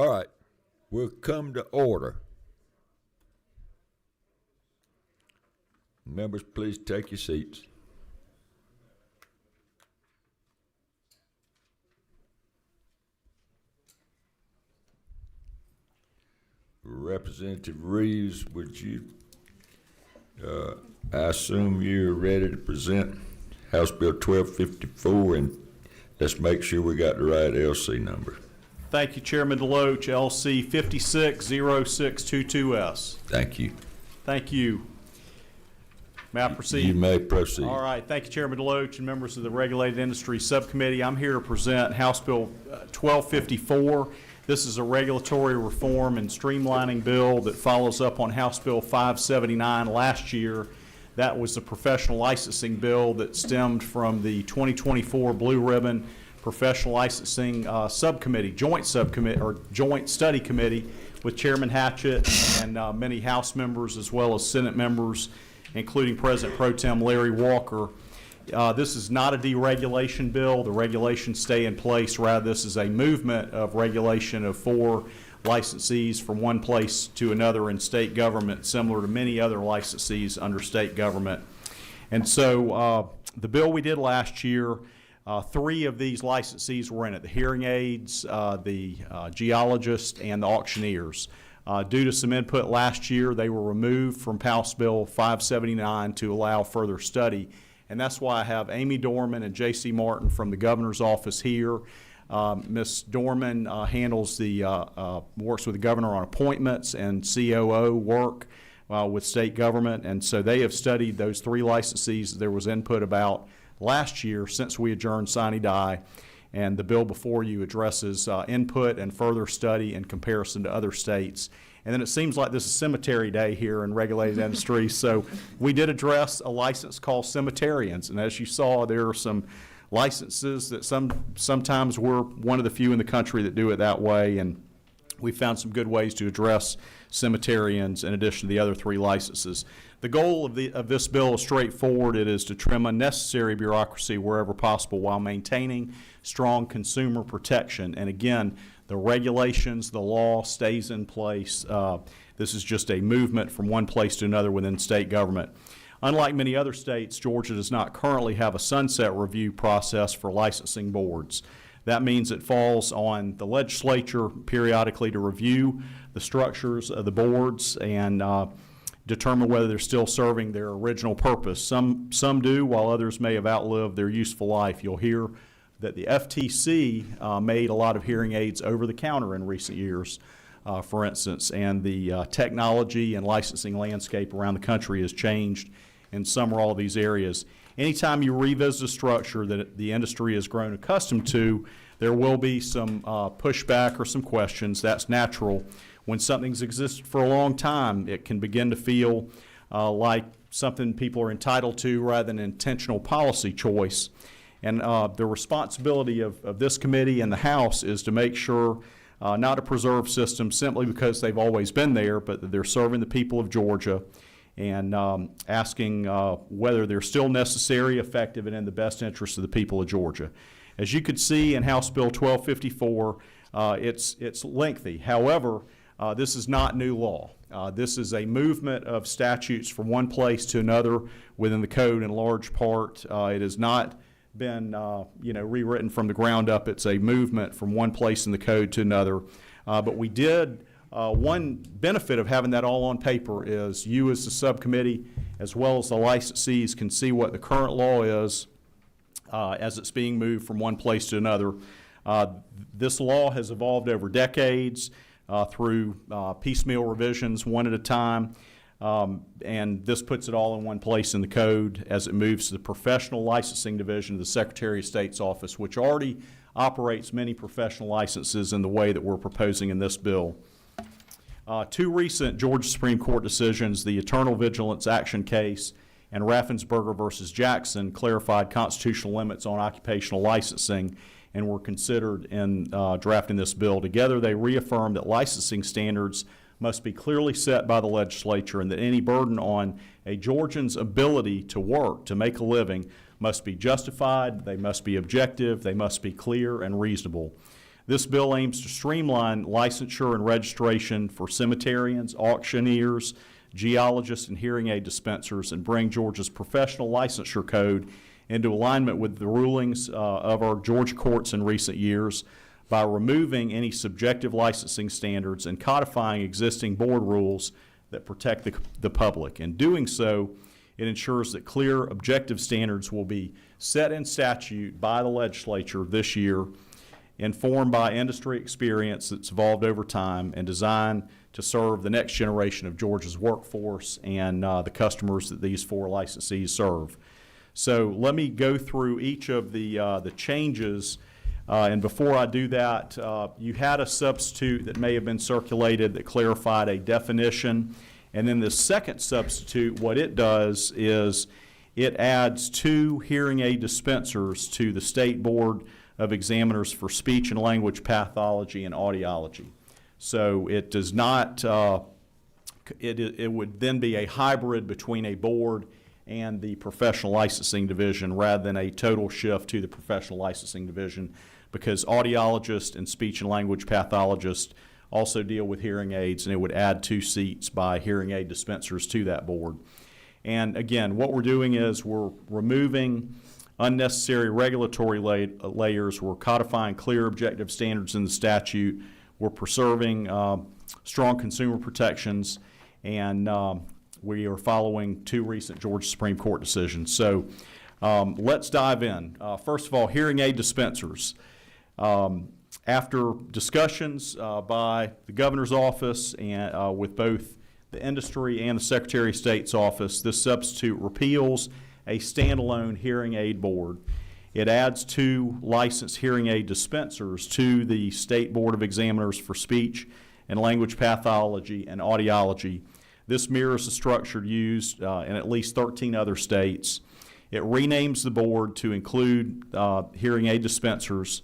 All right, we'll come to order. Members, please take your seats. Representative Reeves, would you, I assume you're ready to present House Bill 1254, and let's make sure we got the right LC number. Thank you, Chairman Deloach, LC 560622S. Thank you. Thank you. May I proceed? You may proceed. All right. Thank you, Chairman Deloach and members of the Regulated Industry Subcommittee. I'm here to present House Bill 1254. This is a regulatory reform and streamlining bill that follows up on House Bill 579 last year. That was the professional licensing bill that stemmed from the 2024 Blue Ribbon Professional Licensing Subcommittee, joint study committee with Chairman Hatchett and many House members as well as Senate members, including President Pro Tem Larry Walker. This is not a deregulation bill. The regulations stay in place. Rather, this is a movement of regulation of 4 licensees from one place to another in state government, similar to many other licensees under state government. And so the bill we did last year, 3 of these licensees were in it: the hearing aids, the geologists, and the auctioneers. Due to some input last year, they were removed from House Bill 579 to allow further study. And that's why I have Amy Dorman and J.C. Martin from the governor's office here. Ms. Dorman handles the, works with the governor on appointments and COO work with state government. And so they have studied those 3 licensees that there was input about last year since we adjourned sine die. And the bill before you addresses input and further study in comparison to other states. And then it seems like this is cemetery day here in regulated industry. So we did address a license called cemeterians. And as you saw, there are some licenses that sometimes we're one of the few in the country that do it that way. And we found some good ways to address cemeterians in addition to the other 3 licenses. The goal of this bill is straightforward. It is to trim unnecessary bureaucracy wherever possible while maintaining strong consumer protection. And again, the regulations, the law stays in place. This is just a movement from one place to another within state government. Unlike many other states, Georgia does not currently have a sunset review process for licensing boards. That means it falls on the legislature periodically to review the structures of the boards and determine whether they're still serving their original purpose. Some do, while others may have outlived their useful life. You'll hear that the FTC made a lot of hearing aids over the counter in recent years, for instance, and the technology and licensing landscape around the country has changed in some or all of these areas. Anytime you revisit a structure that the industry has grown accustomed to, there will be some pushback or some questions. That's natural. When something's existed for a long time, it can begin to feel like something people are entitled to rather than an intentional policy choice. And the responsibility of this committee and the House is to make sure not to preserve systems simply because they've always been there, but that they're serving the people of Georgia and asking whether they're still necessary, effective, and in the best interest of the people of Georgia. As you could see in House Bill 1254, it's lengthy. However, this is not new law. This is a movement of statutes from one place to another within the code in large part. It has not been rewritten from the ground up. It's a movement from one place in the code to another. But we did, one benefit of having that all on paper is you as the subcommittee as well as the licensees can see what the current law is as it's being moved from one place to another. This law has evolved over decades through piecemeal revisions one at a time. And this puts it all in one place in the code as it moves to the professional licensing division of the Secretary of State's office, which already operates many professional licenses in the way that we're proposing in this bill. 2 recent Georgia Supreme Court decisions, the Eternal Vigilance Action case and Raffensperger versus Jackson, clarified constitutional limits on occupational licensing and were considered in drafting this bill. Together, they reaffirmed that licensing standards must be clearly set by the legislature and that any burden on a Georgian's ability to work, to make a living, must be justified, they must be objective, they must be clear and reasonable. This bill aims to streamline licensure and registration for cemeterians, auctioneers, geologists, and hearing aid dispensers, and bring Georgia's professional licensure code into alignment with the rulings of our Georgia courts in recent years by removing any subjective licensing standards and codifying existing board rules that protect the public. In doing so, it ensures that clear, objective standards will be set in statute by the legislature this year, informed by industry experience that's evolved over time and designed to serve the next generation of Georgia's workforce and the customers that these 4 licensees serve. So let me go through each of the changes. And before I do that, you had a substitute that may have been circulated that clarified a definition. And then the second substitute, what it does is it adds 2 hearing aid dispensers to the State Board of Examiners for Speech and Language Pathology and Audiology. So it does not, it would then be a hybrid between a board and the professional licensing division rather than a total shift to the professional licensing division, because audiologists and speech and language pathologists also deal with hearing aids, and it would add 2 seats by hearing aid dispensers to that board. And again, what we're doing is we're removing unnecessary regulatory layers. We're codifying clear, objective standards in the statute. We're preserving strong consumer protections, and we are following 2 recent Georgia Supreme Court decisions. So let's dive in. First of all, hearing aid dispensers. After discussions by the governor's office and with both the industry and the Secretary of State's office, this substitute repeals a standalone hearing aid board. It adds 2 licensed hearing aid dispensers to the State Board of Examiners for Speech and Language Pathology and Audiology. This mirrors the structure used in at least 13 other states. It renames the board to include hearing aid dispensers,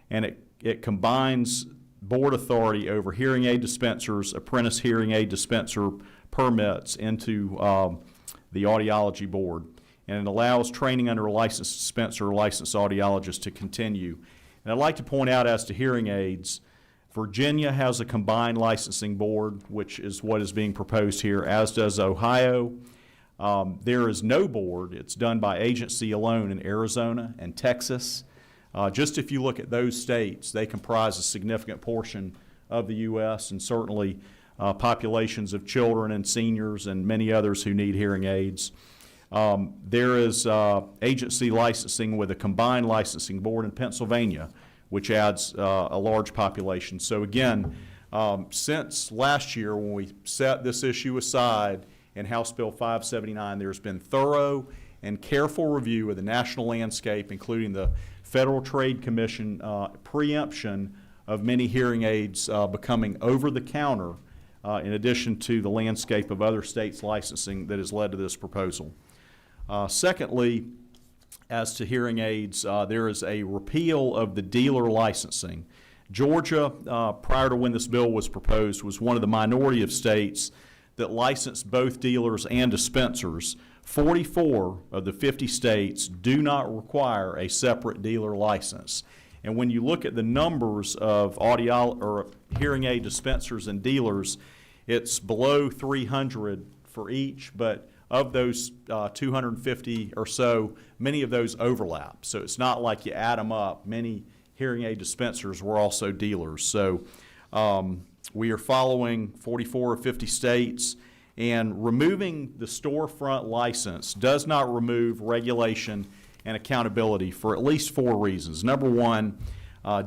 and it combines board authority over hearing aid dispensers, apprentice hearing aid dispenser permits into the audiology board. And it allows training under a licensed dispenser or licensed audiologist to continue. And I'd like to point out, as to hearing aids, Virginia has a combined licensing board, which is what is being proposed here, as does Ohio. There is no board. It's done by agency alone in Arizona and Texas. Just if you look at those states, they comprise a significant portion of the U.S. and certainly populations of children and seniors and many others who need hearing aids. There is agency licensing with a combined licensing board in Pennsylvania, which adds a large population. So again, since last year when we set this issue aside in House Bill 579, there's been thorough and careful review of the national landscape, including the Federal Trade Commission preemption of many hearing aids becoming over-the-counter, in addition to the landscape of other states' licensing that has led to this proposal. Secondly, as to hearing aids, there is a repeal of the dealer licensing. Georgia, prior to when this bill was proposed, was one of the minority of states that licensed both dealers and dispensers. 44 of the 50 states do not require a separate dealer license. And when you look at the numbers of hearing aid dispensers and dealers, it's below 300 for each, but of those 250 or so, many of those overlap. So it's not like you add them up. Many hearing aid dispensers were also dealers. So we are following 44 or 50 states, and removing the storefront license does not remove regulation and accountability for at least 4 reasons. Number one,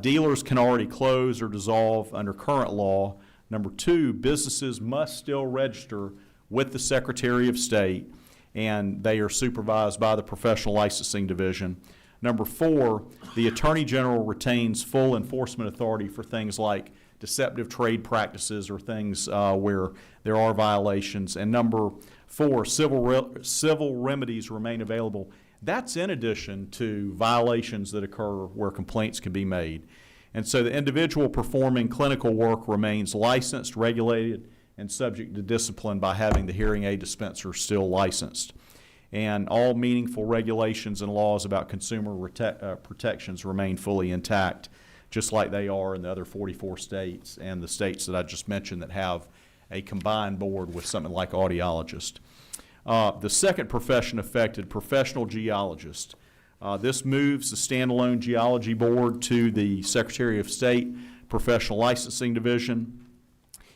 dealers can already close or dissolve under current law. Number 2, businesses must still register with the Secretary of State, and they are supervised by the Professional Licensing Division. Number 4, the Attorney General retains full enforcement authority for things like deceptive trade practices or things where there are violations. And number 4, civil remedies remain available. That's in addition to violations that occur where complaints can be made. And so the individual performing clinical work remains licensed, regulated, and subject to discipline by having the hearing aid dispenser still licensed. And all meaningful regulations and laws about consumer protections remain fully intact. just like they are in the other 44 states and the states that I just mentioned that have a combined board with something like audiologist. The second profession affected, professional geologist. This moves the standalone geology board to the Secretary of State Professional Licensing Division.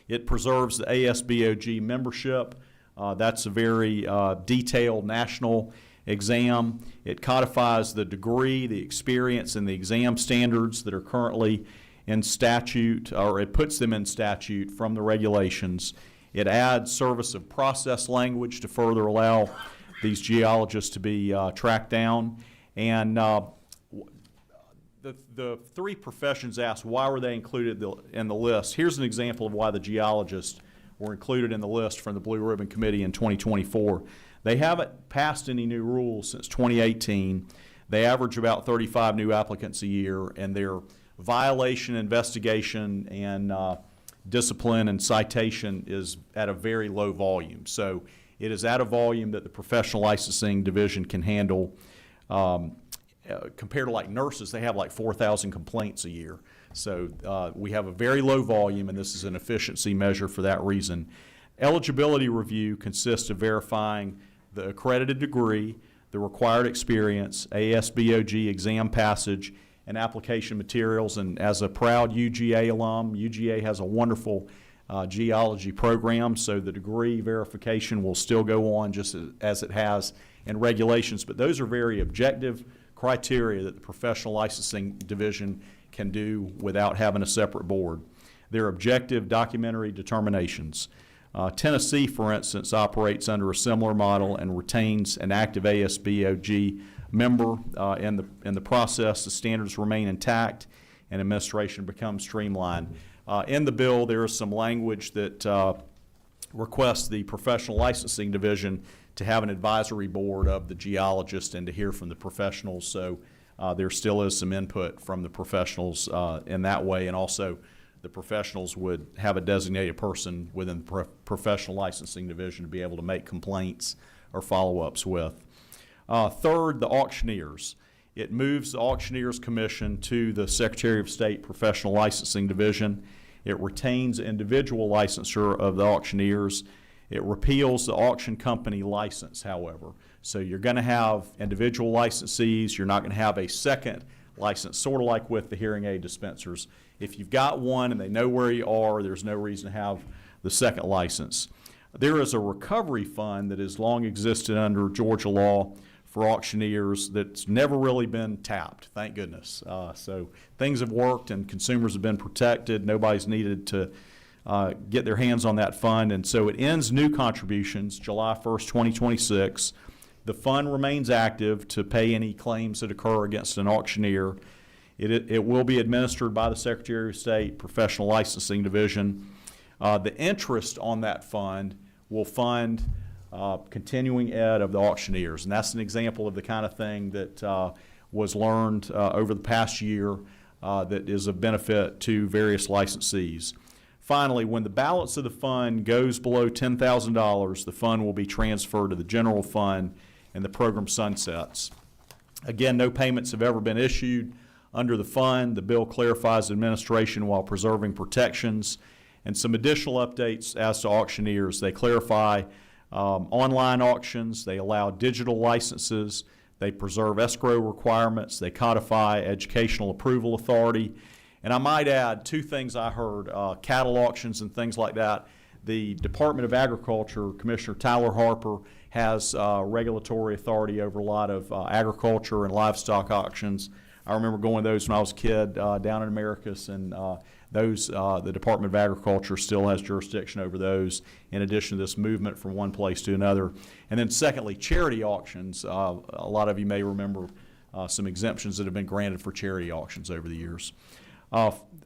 It preserves the ASBOG membership. That's a very detailed national exam. It codifies the degree, the experience, and the exam standards that are currently in statute, or it puts them in statute from the regulations. It adds service of process language to further allow these geologists to be tracked down. And the three professions asked, why were they included in the list? Here's an example of why the geologists were included in the list from the Blue Ribbon Committee in 2024. They haven't passed any new rules since 2018. They average about 35 new applicants a year, and their violation investigation and discipline and citation is at a very low volume. So it is at a volume that the Professional Licensing Division can handle. Compared to like nurses, they have like 4,000 complaints a year. So we have a very low volume, and this is an efficiency measure for that reason. Eligibility review consists of verifying the accredited degree, the required experience, ASBOG exam passage, and application materials. And as a proud UGA alum, UGA has a wonderful geology program, so the degree verification will still go on just as it has in regulations. But those are very objective criteria that the Professional Licensing Division can do without having a separate board. They're objective documentary determinations. Tennessee, for instance, operates under a similar model and retains an active ASBOG member. In the process, the standards remain intact and administration becomes streamlined. In the bill, there is some language that requests the Professional Licensing Division to have an advisory board of the geologist and to hear from the professionals. So there still is some input from the professionals in that way, and also the professionals would have a designated person within the Professional Licensing Division to be able to make complaints or follow-ups with. Third, the auctioneers. It moves the Auctioneers Commission to the Secretary of State Professional Licensing Division. It retains individual licensure of the auctioneers. It repeals the auction company license, however. So you're going to have individual licensees. You're not going to have a second license, sort of like with the hearing aid dispensers. If you've got one and they know where you are, there's no reason to have the second license. There is a recovery fund that has long existed under Georgia law for auctioneers that's never really been tapped, thank goodness. So things have worked and consumers have been protected. Nobody's needed to get their hands on that fund, and so it ends new contributions July 1st, 2026. The fund remains active to pay any claims that occur against an auctioneer. It will be administered by the Secretary of State Professional Licensing Division. The interest on that fund will fund continuing ed of the auctioneers, and that's an example of the kind of thing that was learned over the past year that is of benefit to various licensees. Finally, when the balance of the fund goes below $10,000, the fund will be transferred to the general fund and the program sunsets. Again, no payments have ever been issued under the fund. The bill clarifies administration while preserving protections. And some additional updates as to auctioneers. They clarify online auctions. They allow digital licenses. They preserve escrow requirements. They codify educational approval authority. And I might add two things I heard, cattle auctions and things like that. The Department of Agriculture, Commissioner Tyler Harper, has regulatory authority over a lot of agriculture and livestock auctions. I remember going to those when I was a kid down in Americus, and the Department of Agriculture still has jurisdiction over those, in addition to this movement from one place to another. And then secondly, charity auctions. A lot of you may remember some exemptions that have been granted for charity auctions over the years.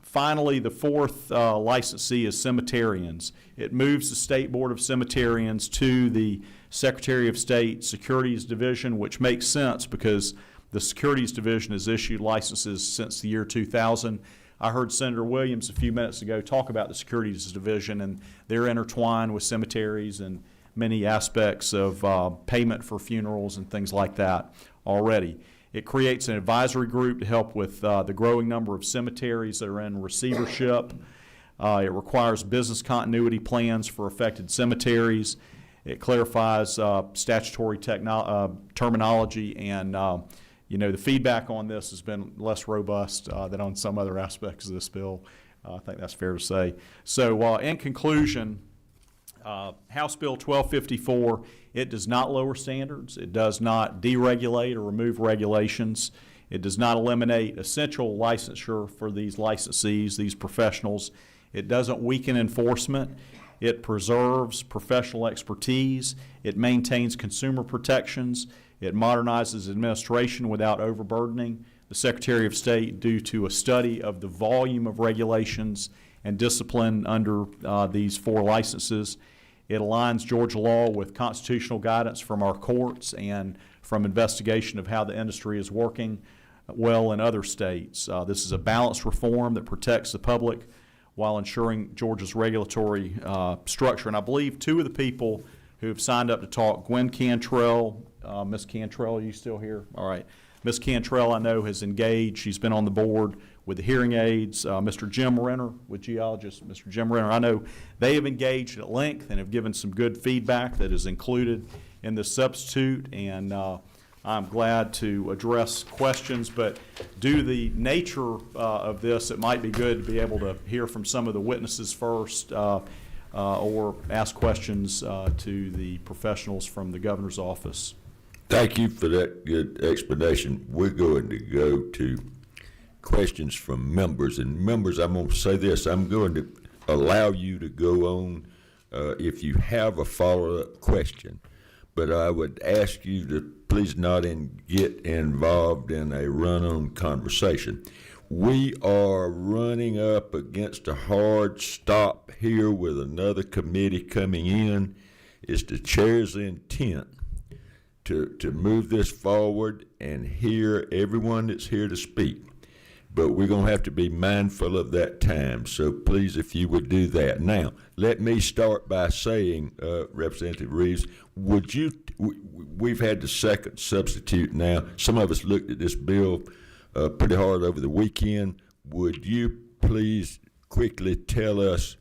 Finally, the fourth licensee is cemeterians. It moves the State Board of Cemeterians to the Secretary of State Securities Division, which makes sense because the Securities Division has issued licenses since the year 2000. I heard Senator Williams a few minutes ago talk about the Securities Division, and they're intertwined with cemeteries and many aspects of payment for funerals and things like that already. It creates an advisory group to help with the growing number of cemeteries that are in receivership. It requires business continuity plans for affected cemeteries. It clarifies statutory terminology, and the feedback on this has been less robust than on some other aspects of this bill. I think that's fair to say. So in conclusion, House Bill 1254, it does not lower standards. It does not deregulate or remove regulations. It does not eliminate essential licensure for these licensees, these professionals. It doesn't weaken enforcement. It preserves professional expertise. It maintains consumer protections. It modernizes administration without overburdening the Secretary of State due to a study of the volume of regulations and discipline under these 4 licenses. It aligns Georgia law with constitutional guidance from our courts and from investigation of how the industry is working well in other states. This is a balanced reform that protects the public while ensuring Georgia's regulatory structure. And I believe 2 of the people who have signed up to talk, Gwen Cantrell, Ms. Cantrell, are you still here? All right. Ms. Cantrell, I know, has engaged. She's been on the board with the hearing aids. Mr. Jim Renner, with geologist Mr. Jim Renner, I know they have engaged at length and have given some good feedback that is included in the substitute, and I'm glad to address questions, but due to the nature of this, it might be good to be able to hear from some of the witnesses first or ask questions to the professionals from the governor's office. Thank you for that good explanation. We're going to go to questions from members. And members, I'm going to say this. I'm going to allow you to go on if you have a follow-up question. But I would ask you to please not get involved in a run-on conversation. We are running up against a hard stop here with another committee coming in. It's the chair's intent to move this forward and hear everyone that's here to speak. But we're going to have to be mindful of that time. So please, if you would do that. Now, let me start by saying, Representative Reeves, we've had the second substitute now. Some of us looked at this bill pretty hard over the weekend. Would you please quickly tell us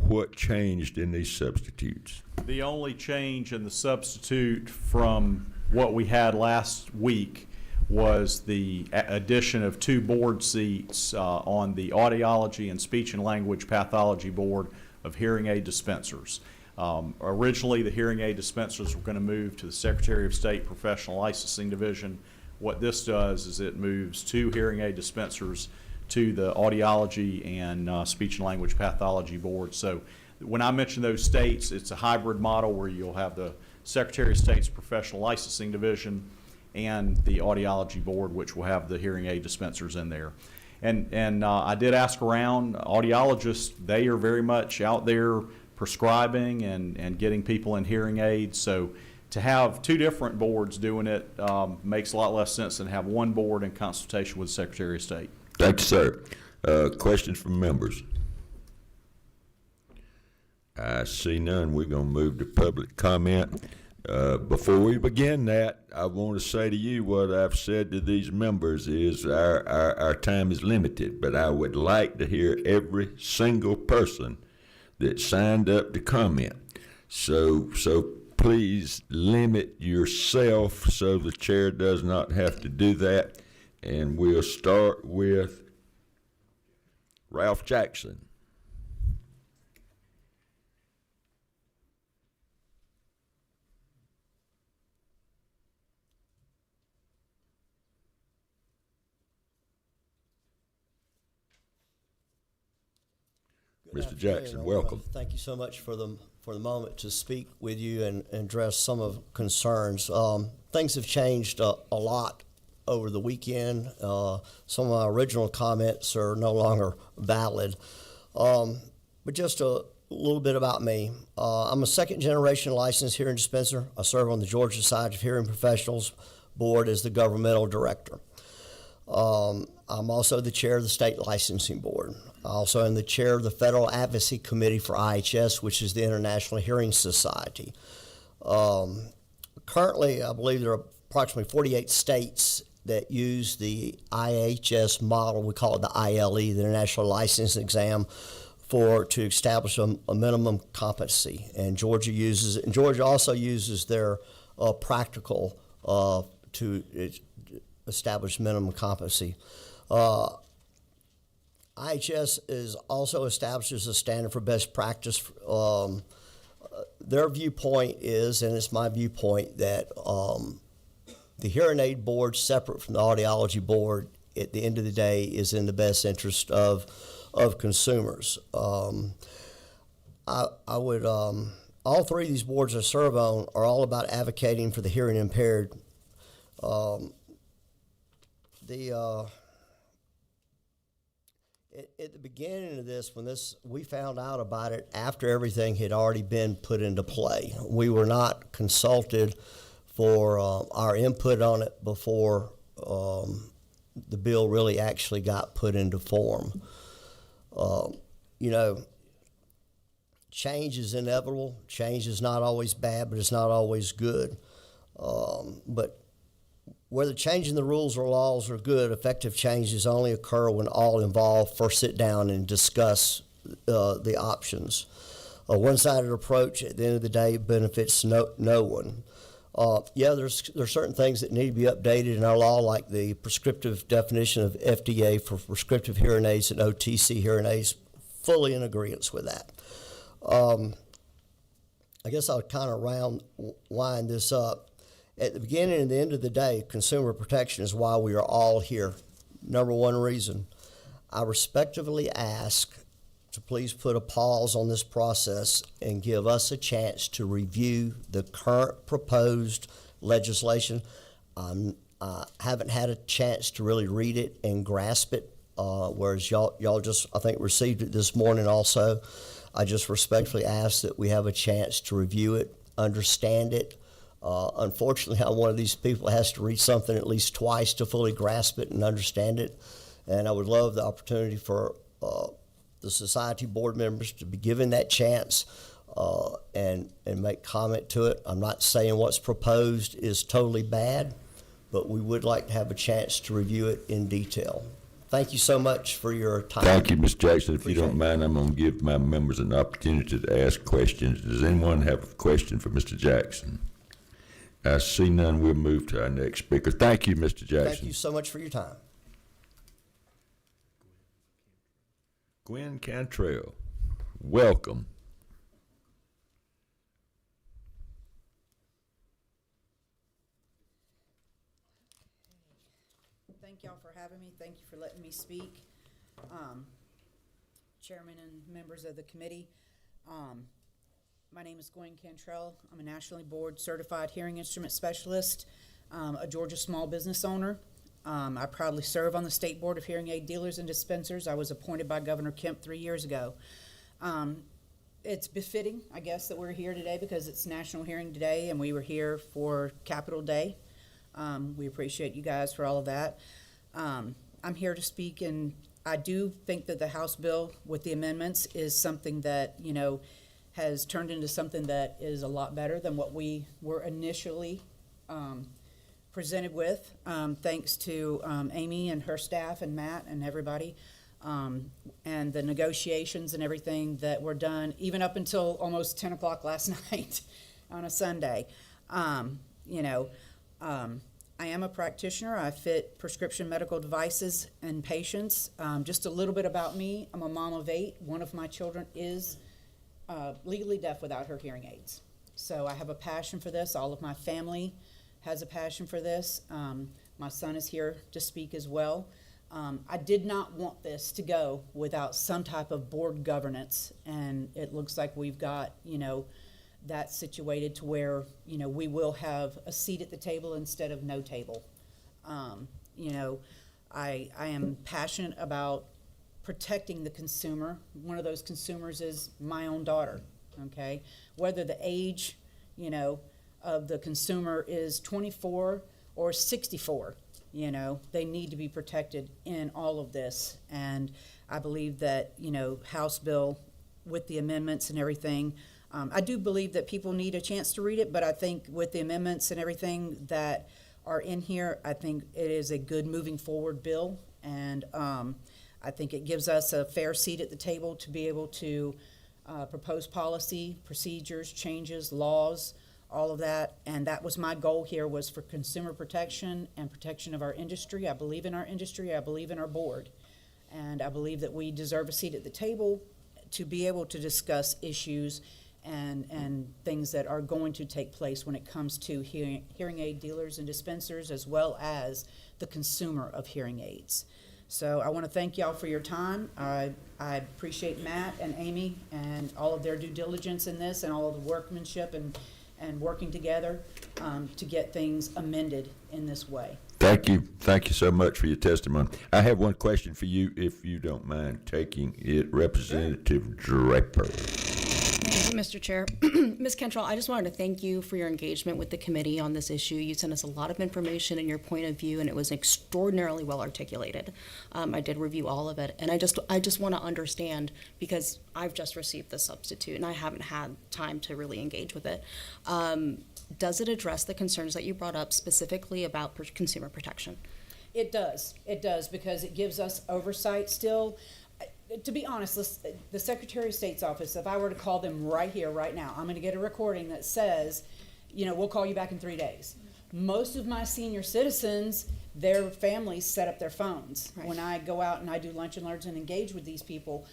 what changed in these substitutes? The only change in the substitute from what we had last week was the addition of 2 board seats on the Audiology and Speech and Language Pathology Board of hearing aid dispensers. Originally, the hearing aid dispensers were going to move to the Secretary of State Professional Licensing Division. What this does is it moves 2 hearing aid dispensers to the Audiology and Speech and Language Pathology Board. So when I mention those states, it's a hybrid model where you'll have the Secretary of State's Professional Licensing Division and the Audiology Board, which will have the hearing aid dispensers in there. And I did ask around. Audiologists, they are very much out there prescribing and getting people in hearing aids. So to have 2 different boards doing it makes a lot less sense than have 1 board in consultation with the Secretary of State. Thank you, sir. Questions from members? I see none. We're going to move to public comment. Before we begin that, I want to say to you what I've said to these members is our time is limited, but I would like to hear every single person that signed up to comment. So please limit yourself so the chair does not have to do that. And we'll start with Ralph Jackson. Mr. Jackson, welcome. Thank you so much for the moment to speak with you and address some of concerns. Things have changed a lot over the weekend. Some of my original comments are no longer valid. But just a little bit about me. I'm a second-generation licensed hearing dispenser. I serve on the Georgia Society of Hearing Professionals Board as the governmental director. I'm also the chair of the State Licensing Board. I also am the chair of the Federal Advocacy Committee for IHS, which is the International Hearing Society. Currently, I believe there are approximately 48 states that use the IHS model. We call it the ILE, the International Licensing Exam, to establish a minimum competency. And Georgia uses it. And Georgia also uses their practical to establish minimum competency. IHS also establishes a standard for best practice. Their viewpoint is, and it's my viewpoint, that the hearing aid board, separate from the audiology board, at the end of the day, is in the best interest of consumers. I would all three of these boards I serve on are all about advocating for the hearing impaired. At the beginning of this, we found out about it after everything had already been put into play. We were not consulted for our input on it before the bill really actually got put into form. Change is inevitable. Change is not always bad, but it's not always good. But whether changing the rules or laws are good, effective changes only occur when all involved first sit down and discuss the options. A one-sided approach, at the end of the day, benefits no one. There's certain things that need to be updated in our law, like the prescriptive definition of FDA for prescriptive hearing aids and OTC hearing aids. Fully in agreement with that. I guess I would kind of wind this up. At the beginning and the end of the day, consumer protection is why we are all here. Number one reason. I respectfully ask to please put a pause on this process and give us a chance to review the current proposed legislation. I haven't had a chance to really read it and grasp it, whereas y'all just, I think, received it this morning also. I just respectfully ask that we have a chance to review it, understand it. Unfortunately, I'm one of these people that has to read something at least twice to fully grasp it and understand it. And I would love the opportunity for the society board members to be given that chance and make comment to it. I'm not saying what's proposed is totally bad, but we would like to have a chance to review it in detail. Thank you so much for your time. Thank you, Mr. Jackson. If you don't mind, I'm going to give my members an opportunity to ask questions. Does anyone have a question for Mr. Jackson? I see none. We'll move to our next speaker. Thank you, Mr. Jackson. Thank you so much for your time. Gwen Cantrell, welcome. Thank y'all for having me. Thank you for letting me speak. Chairman and members of the committee, my name is Gwen Cantrell. I'm a nationally board certified hearing instrument specialist, a Georgia small business owner. I proudly serve on the State Board of Hearing Aid Dealers and Dispensers. I was appointed by Governor Kemp 3 years ago. It's befitting, I guess, that we're here today because it's National Hearing Day and we were here for Capitol Day. We appreciate you guys for all of that. I'm here to speak, and I do think that the House bill with the amendments is something that, has turned into something that is a lot better than what we were initially presented with, thanks to Amy and her staff and Matt and everybody, and the negotiations and everything that were done, even up until almost 10 o'clock last night on a Sunday. I am a practitioner. I fit prescription medical devices and patients. Just a little bit about me. I'm a mom of 8. One of my children is legally deaf without her hearing aids. So I have a passion for this. All of my family has a passion for this. My son is here to speak as well. I did not want this to go without some type of board governance, and it looks like we've got, that situated to where, we will have a seat at the table instead of no table. I am passionate about protecting the consumer. One of those consumers is my own daughter, okay? Whether the age, of the consumer is 24 or 64, they need to be protected in all of this. And I believe that, House bill with the amendments and everything, I do believe that people need a chance to read it, but I think with the amendments and everything that are in here. I think it is a good moving forward bill, and I think it gives us a fair seat at the table to be able to propose policy, procedures, changes, laws, all of that. And that was my goal here, was for consumer protection and protection of our industry. I believe in our industry. I believe in our board. And I believe that we deserve a seat at the table to be able to discuss issues and things that are going to take place when it comes to hearing aid dealers and dispensers, as well as the consumer of hearing aids. So I want to thank y'all for your time. I appreciate Matt and Amy and all of their due diligence in this, and all of the workmanship and working together to get things amended in this way. Thank you. Thank you so much for your testimony. I have one question for you, if you don't mind taking it, Representative Draper. Thank you, Mr. Chair. Ms. Cantrell, I just wanted to thank you for your engagement with the committee on this issue. You sent us a lot of information and your point of view, and it was extraordinarily well articulated. I did review all of it, and I just want to understand, because I've just received the substitute and I haven't had time to really engage with it. Does it address the concerns that you brought up specifically about consumer protection? It does, because it gives us oversight still. To be honest, the Secretary of State's office, if I were to call them right here, right now, I'm gonna get a recording that says, we'll call you back in 3 days. Most of my senior citizens, their families set up their phones. Right. When I go out and I do lunch and learns and engage with these people,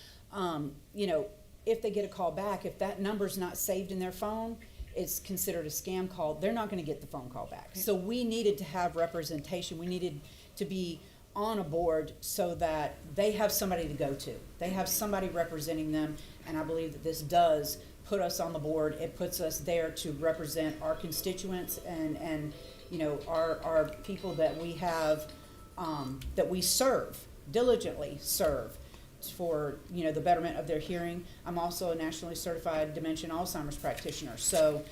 if they get a call back, if that number's not saved in their phone, it's considered a scam call. They're not gonna get the phone call back. Right. So we needed to have representation. We needed to be on a board so that they have somebody to go to. They have somebody representing them, and I believe that this does put us on the board. It puts us there to represent our constituents and our people that we have, that we diligently serve for the betterment of their hearing. I'm also a nationally certified dementia and Alzheimer's practitioner. So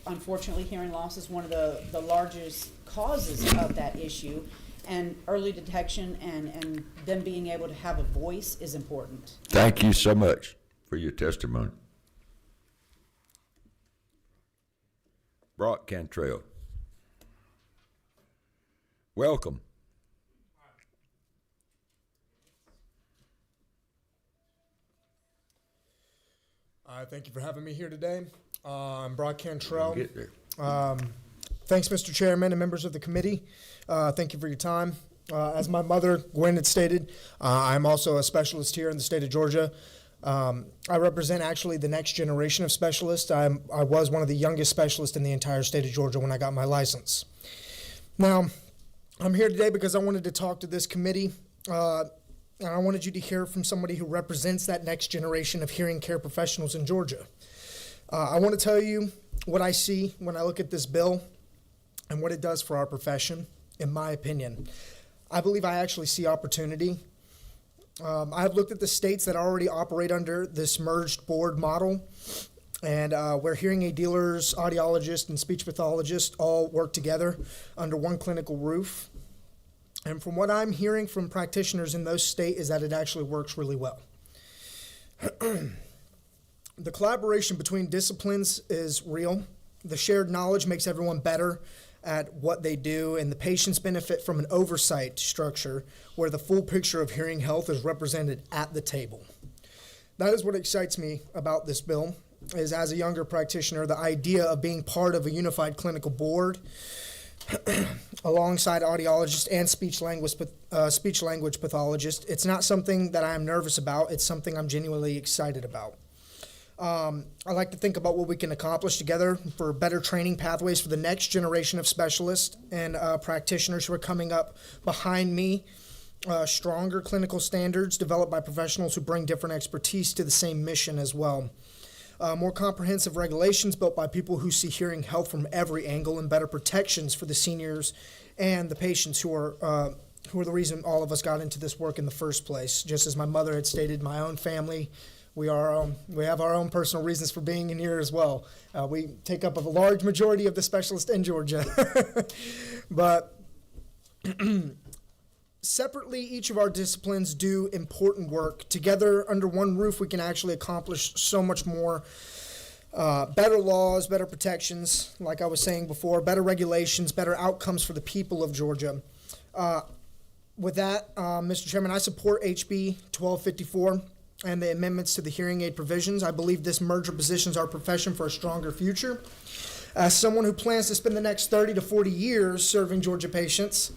unfortunately, hearing loss is one of the largest causes of that issue. And early detection and them being able to have a voice is important. Thank you so much for your testimony. Brock Cantrell. Welcome. Thank you for having me here today. I'm Brock Cantrell. Get there. Thanks, Mr. Chairman and members of the committee. Thank you for your time. As my mother, Gwen, had stated, I'm also a specialist here in the state of Georgia. I represent actually the next generation of specialists. I was one of the youngest specialists in the entire state of Georgia when I got my license. Now, I'm here today because I wanted to talk to this committee, and I wanted you to hear from somebody who represents that next generation of hearing care professionals in Georgia. I want to tell you what I see when I look at this bill and what it does for our profession, in my opinion. I believe I actually see opportunity. I've looked at the states that already operate under this merged board model, and where hearing aid dealers, audiologists, and speech pathologists all work together under one clinical roof. And from what I'm hearing from practitioners in those states is that it actually works really well. The collaboration between disciplines is real. The shared knowledge makes everyone better at what they do, and the patients benefit from an oversight structure where the full picture of hearing health is represented at the table. That is what excites me about this bill, is as a younger practitioner, the idea of being part of a unified clinical board alongside audiologists and speech language pathologists. It's not something that I'm nervous about. It's something I'm genuinely excited about. I like to think about what we can accomplish together for better training pathways for the next generation of specialists and practitioners who are coming up behind me. Stronger clinical standards developed by professionals who bring different expertise to the same mission as well. More comprehensive regulations built by people who see hearing health from every angle, and better protections for the seniors and the patients who are the reason all of us got into this work in the first place. Just as my mother had stated, my own family, we have our own personal reasons for being in here as well. We take up a large majority of the specialists in Georgia. But separately, each of our disciplines do important work. Together, under one roof, we can actually accomplish so much more. better laws, better protections, like I was saying before, better regulations, better outcomes for the people of Georgia. With that, Mr. Chairman, I support HB 1254 and the amendments to the hearing aid provisions. I believe this merger positions our profession for a stronger future. As someone who plans to spend the next 30 to 40 years serving Georgia patients,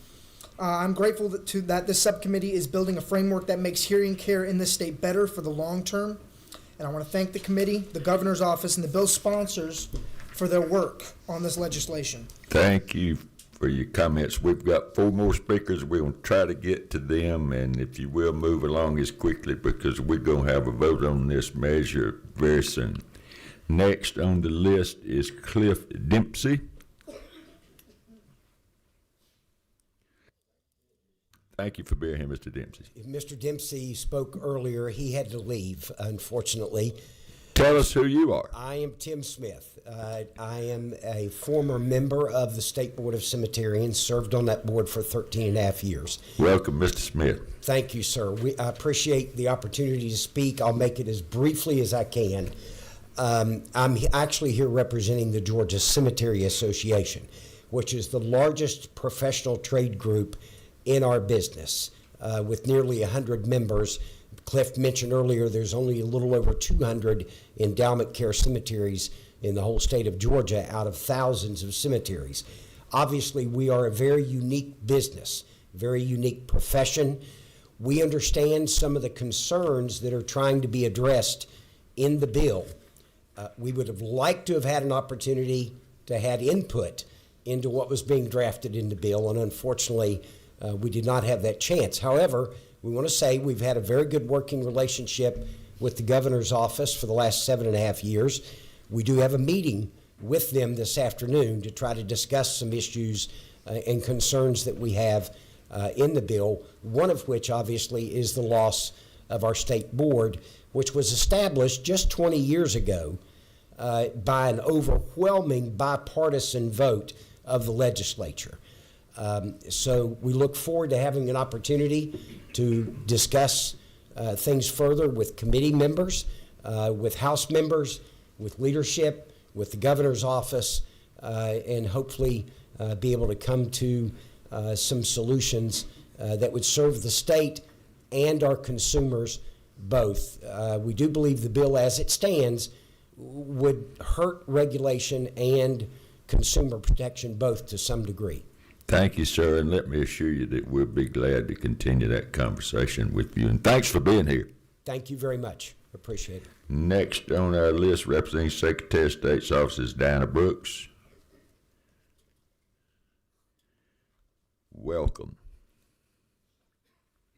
I'm grateful that this subcommittee is building a framework that makes hearing care in this state better for the long term. And I want to thank the committee, the governor's office, and the bill sponsors for their work on this legislation. Thank you for your comments. We've got 4 more speakers. We're going to try to get to them, and if you will, move along as quickly because we're going to have a vote on this measure very soon. Next on the list is Cliff Dempsey. Thank you for being here, Mr. Dempsey. Mr. Dempsey spoke earlier. He had to leave, unfortunately. Tell us who you are. I am Tim Smith. I am a former member of the State Board of Cemeterians, served on that board for 13 and a half years. Welcome, Mr. Smith. Thank you, sir. I appreciate the opportunity to speak. I'll make it as briefly as I can. I'm actually here representing the Georgia Cemetery Association, which is the largest professional trade group in our business, with nearly 100 members. Cliff mentioned earlier there's only a little over 200 endowment care cemeteries in the whole state of Georgia out of thousands of cemeteries. Obviously, we are a very unique business, very unique profession. We understand some of the concerns that are trying to be addressed in the bill. We would have liked to have had an opportunity to have input into what was being drafted in the bill, and unfortunately, we did not have that chance. However, we want to say we've had a very good working relationship with the governor's office for the last 7.5 years. We do have a meeting with them this afternoon to try to discuss some issues and concerns that we have in the bill, one of which obviously is the loss of our state board, which was established just 20 years ago by an overwhelming bipartisan vote of the legislature. So we look forward to having an opportunity to discuss things further with committee members, with House members, with leadership, with the governor's office, and hopefully be able to come to some solutions that would serve the state and our consumers both. We do believe the bill as it stands would hurt regulation and consumer protection both to some degree. Thank you, sir, and let me assure you that we'll be glad to continue that conversation with you. And thanks for being here. Thank you very much. Appreciate it. Next on our list, representing Secretary of State's office, is Diana Brooks. Welcome.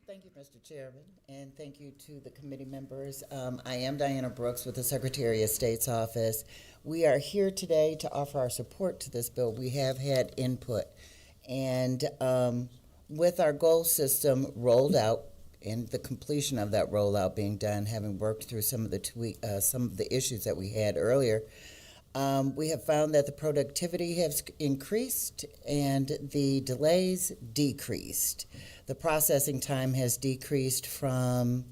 Thank you, Mr. Chairman, and thank you to the committee members. I am Diana Brooks with the Secretary of State's office. We are here today to offer our support to this bill. We have had input. And with our goal system rolled out and the completion of that rollout being done, having worked through some of the issues that we had earlier, we have found that the productivity has increased and the delays decreased. The processing time has decreased from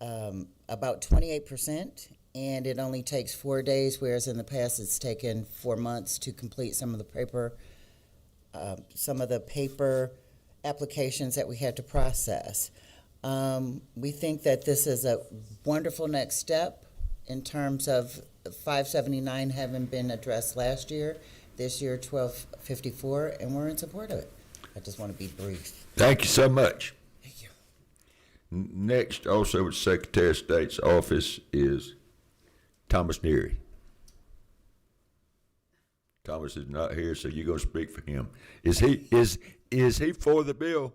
about 28%, and it only takes 4 days, whereas in the past it's taken 4 months to complete some of the paper applications that we had to process. We think that this is a wonderful next step in terms of 579 having been addressed last year, this year 1254, and we're in support of it. I just want to be brief. Thank you so much. Thank you. Next, also with Secretary of State's office, is Thomas Neary. Thomas is not here, so you're going to speak for him. Is he for the bill?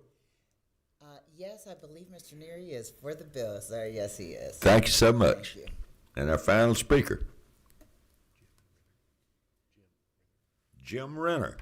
Yes, I believe Mr. Neary is for the bill, sir. Yes, he is. Thank you so much. Thank you. And our final speaker, Jim Renner.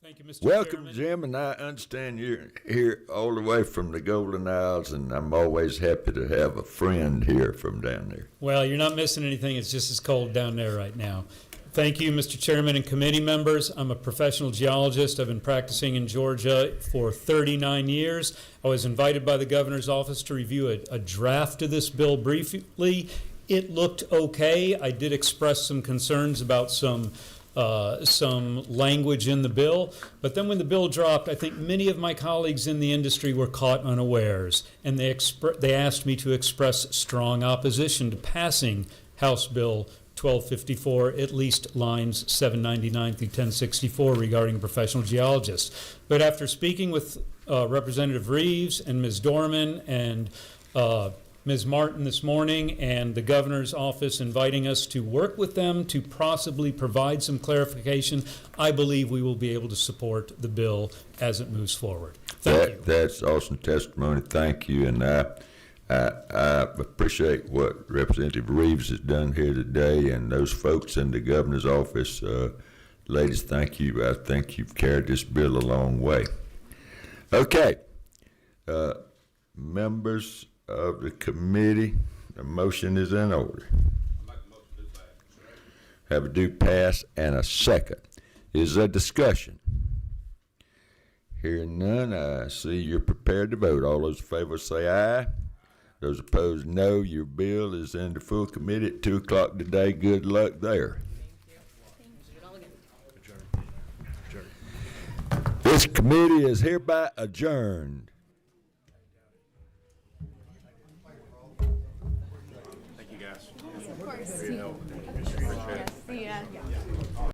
Thank you, Mr. Welcome, Chairman. Jim, and I understand you're here all the way from the Golden Isles, and I'm always happy to have a friend here from down there. Well, you're not missing anything. It's just as cold down there right now. Thank you, Mr. Chairman and committee members. I'm a professional geologist. I've been practicing in Georgia for 39 years. I was invited by the governor's office to review a draft of this bill briefly, it looked okay. I did express some concerns about some language in the bill, but then when the bill dropped, I think many of my colleagues in the industry were caught unawares, and they asked me to express strong opposition to passing House Bill 1254, at least lines 799 through 1064 regarding professional geologists. But after speaking with Representative Reeves and Ms. Dorman and Ms. Martin this morning, and the governor's office inviting us to work with them to possibly provide some clarification, I believe we will be able to support the bill as it moves forward. Thank you. That's awesome testimony. Thank you. And I appreciate what Representative Reeves has done here today, and those folks in the governor's office. Ladies, thank you. I think you've carried this bill a long way. Okay. Members of the committee, the motion is in order. Have a do pass and a second. Is there discussion? Hearing none, I see you're prepared to vote. All those in favor say aye. Those opposed, no. Your bill is in the full committee at 2 o'clock today. Good luck there. This committee is hereby adjourned. Thank you, guys. For your help. Appreciate it. See ya.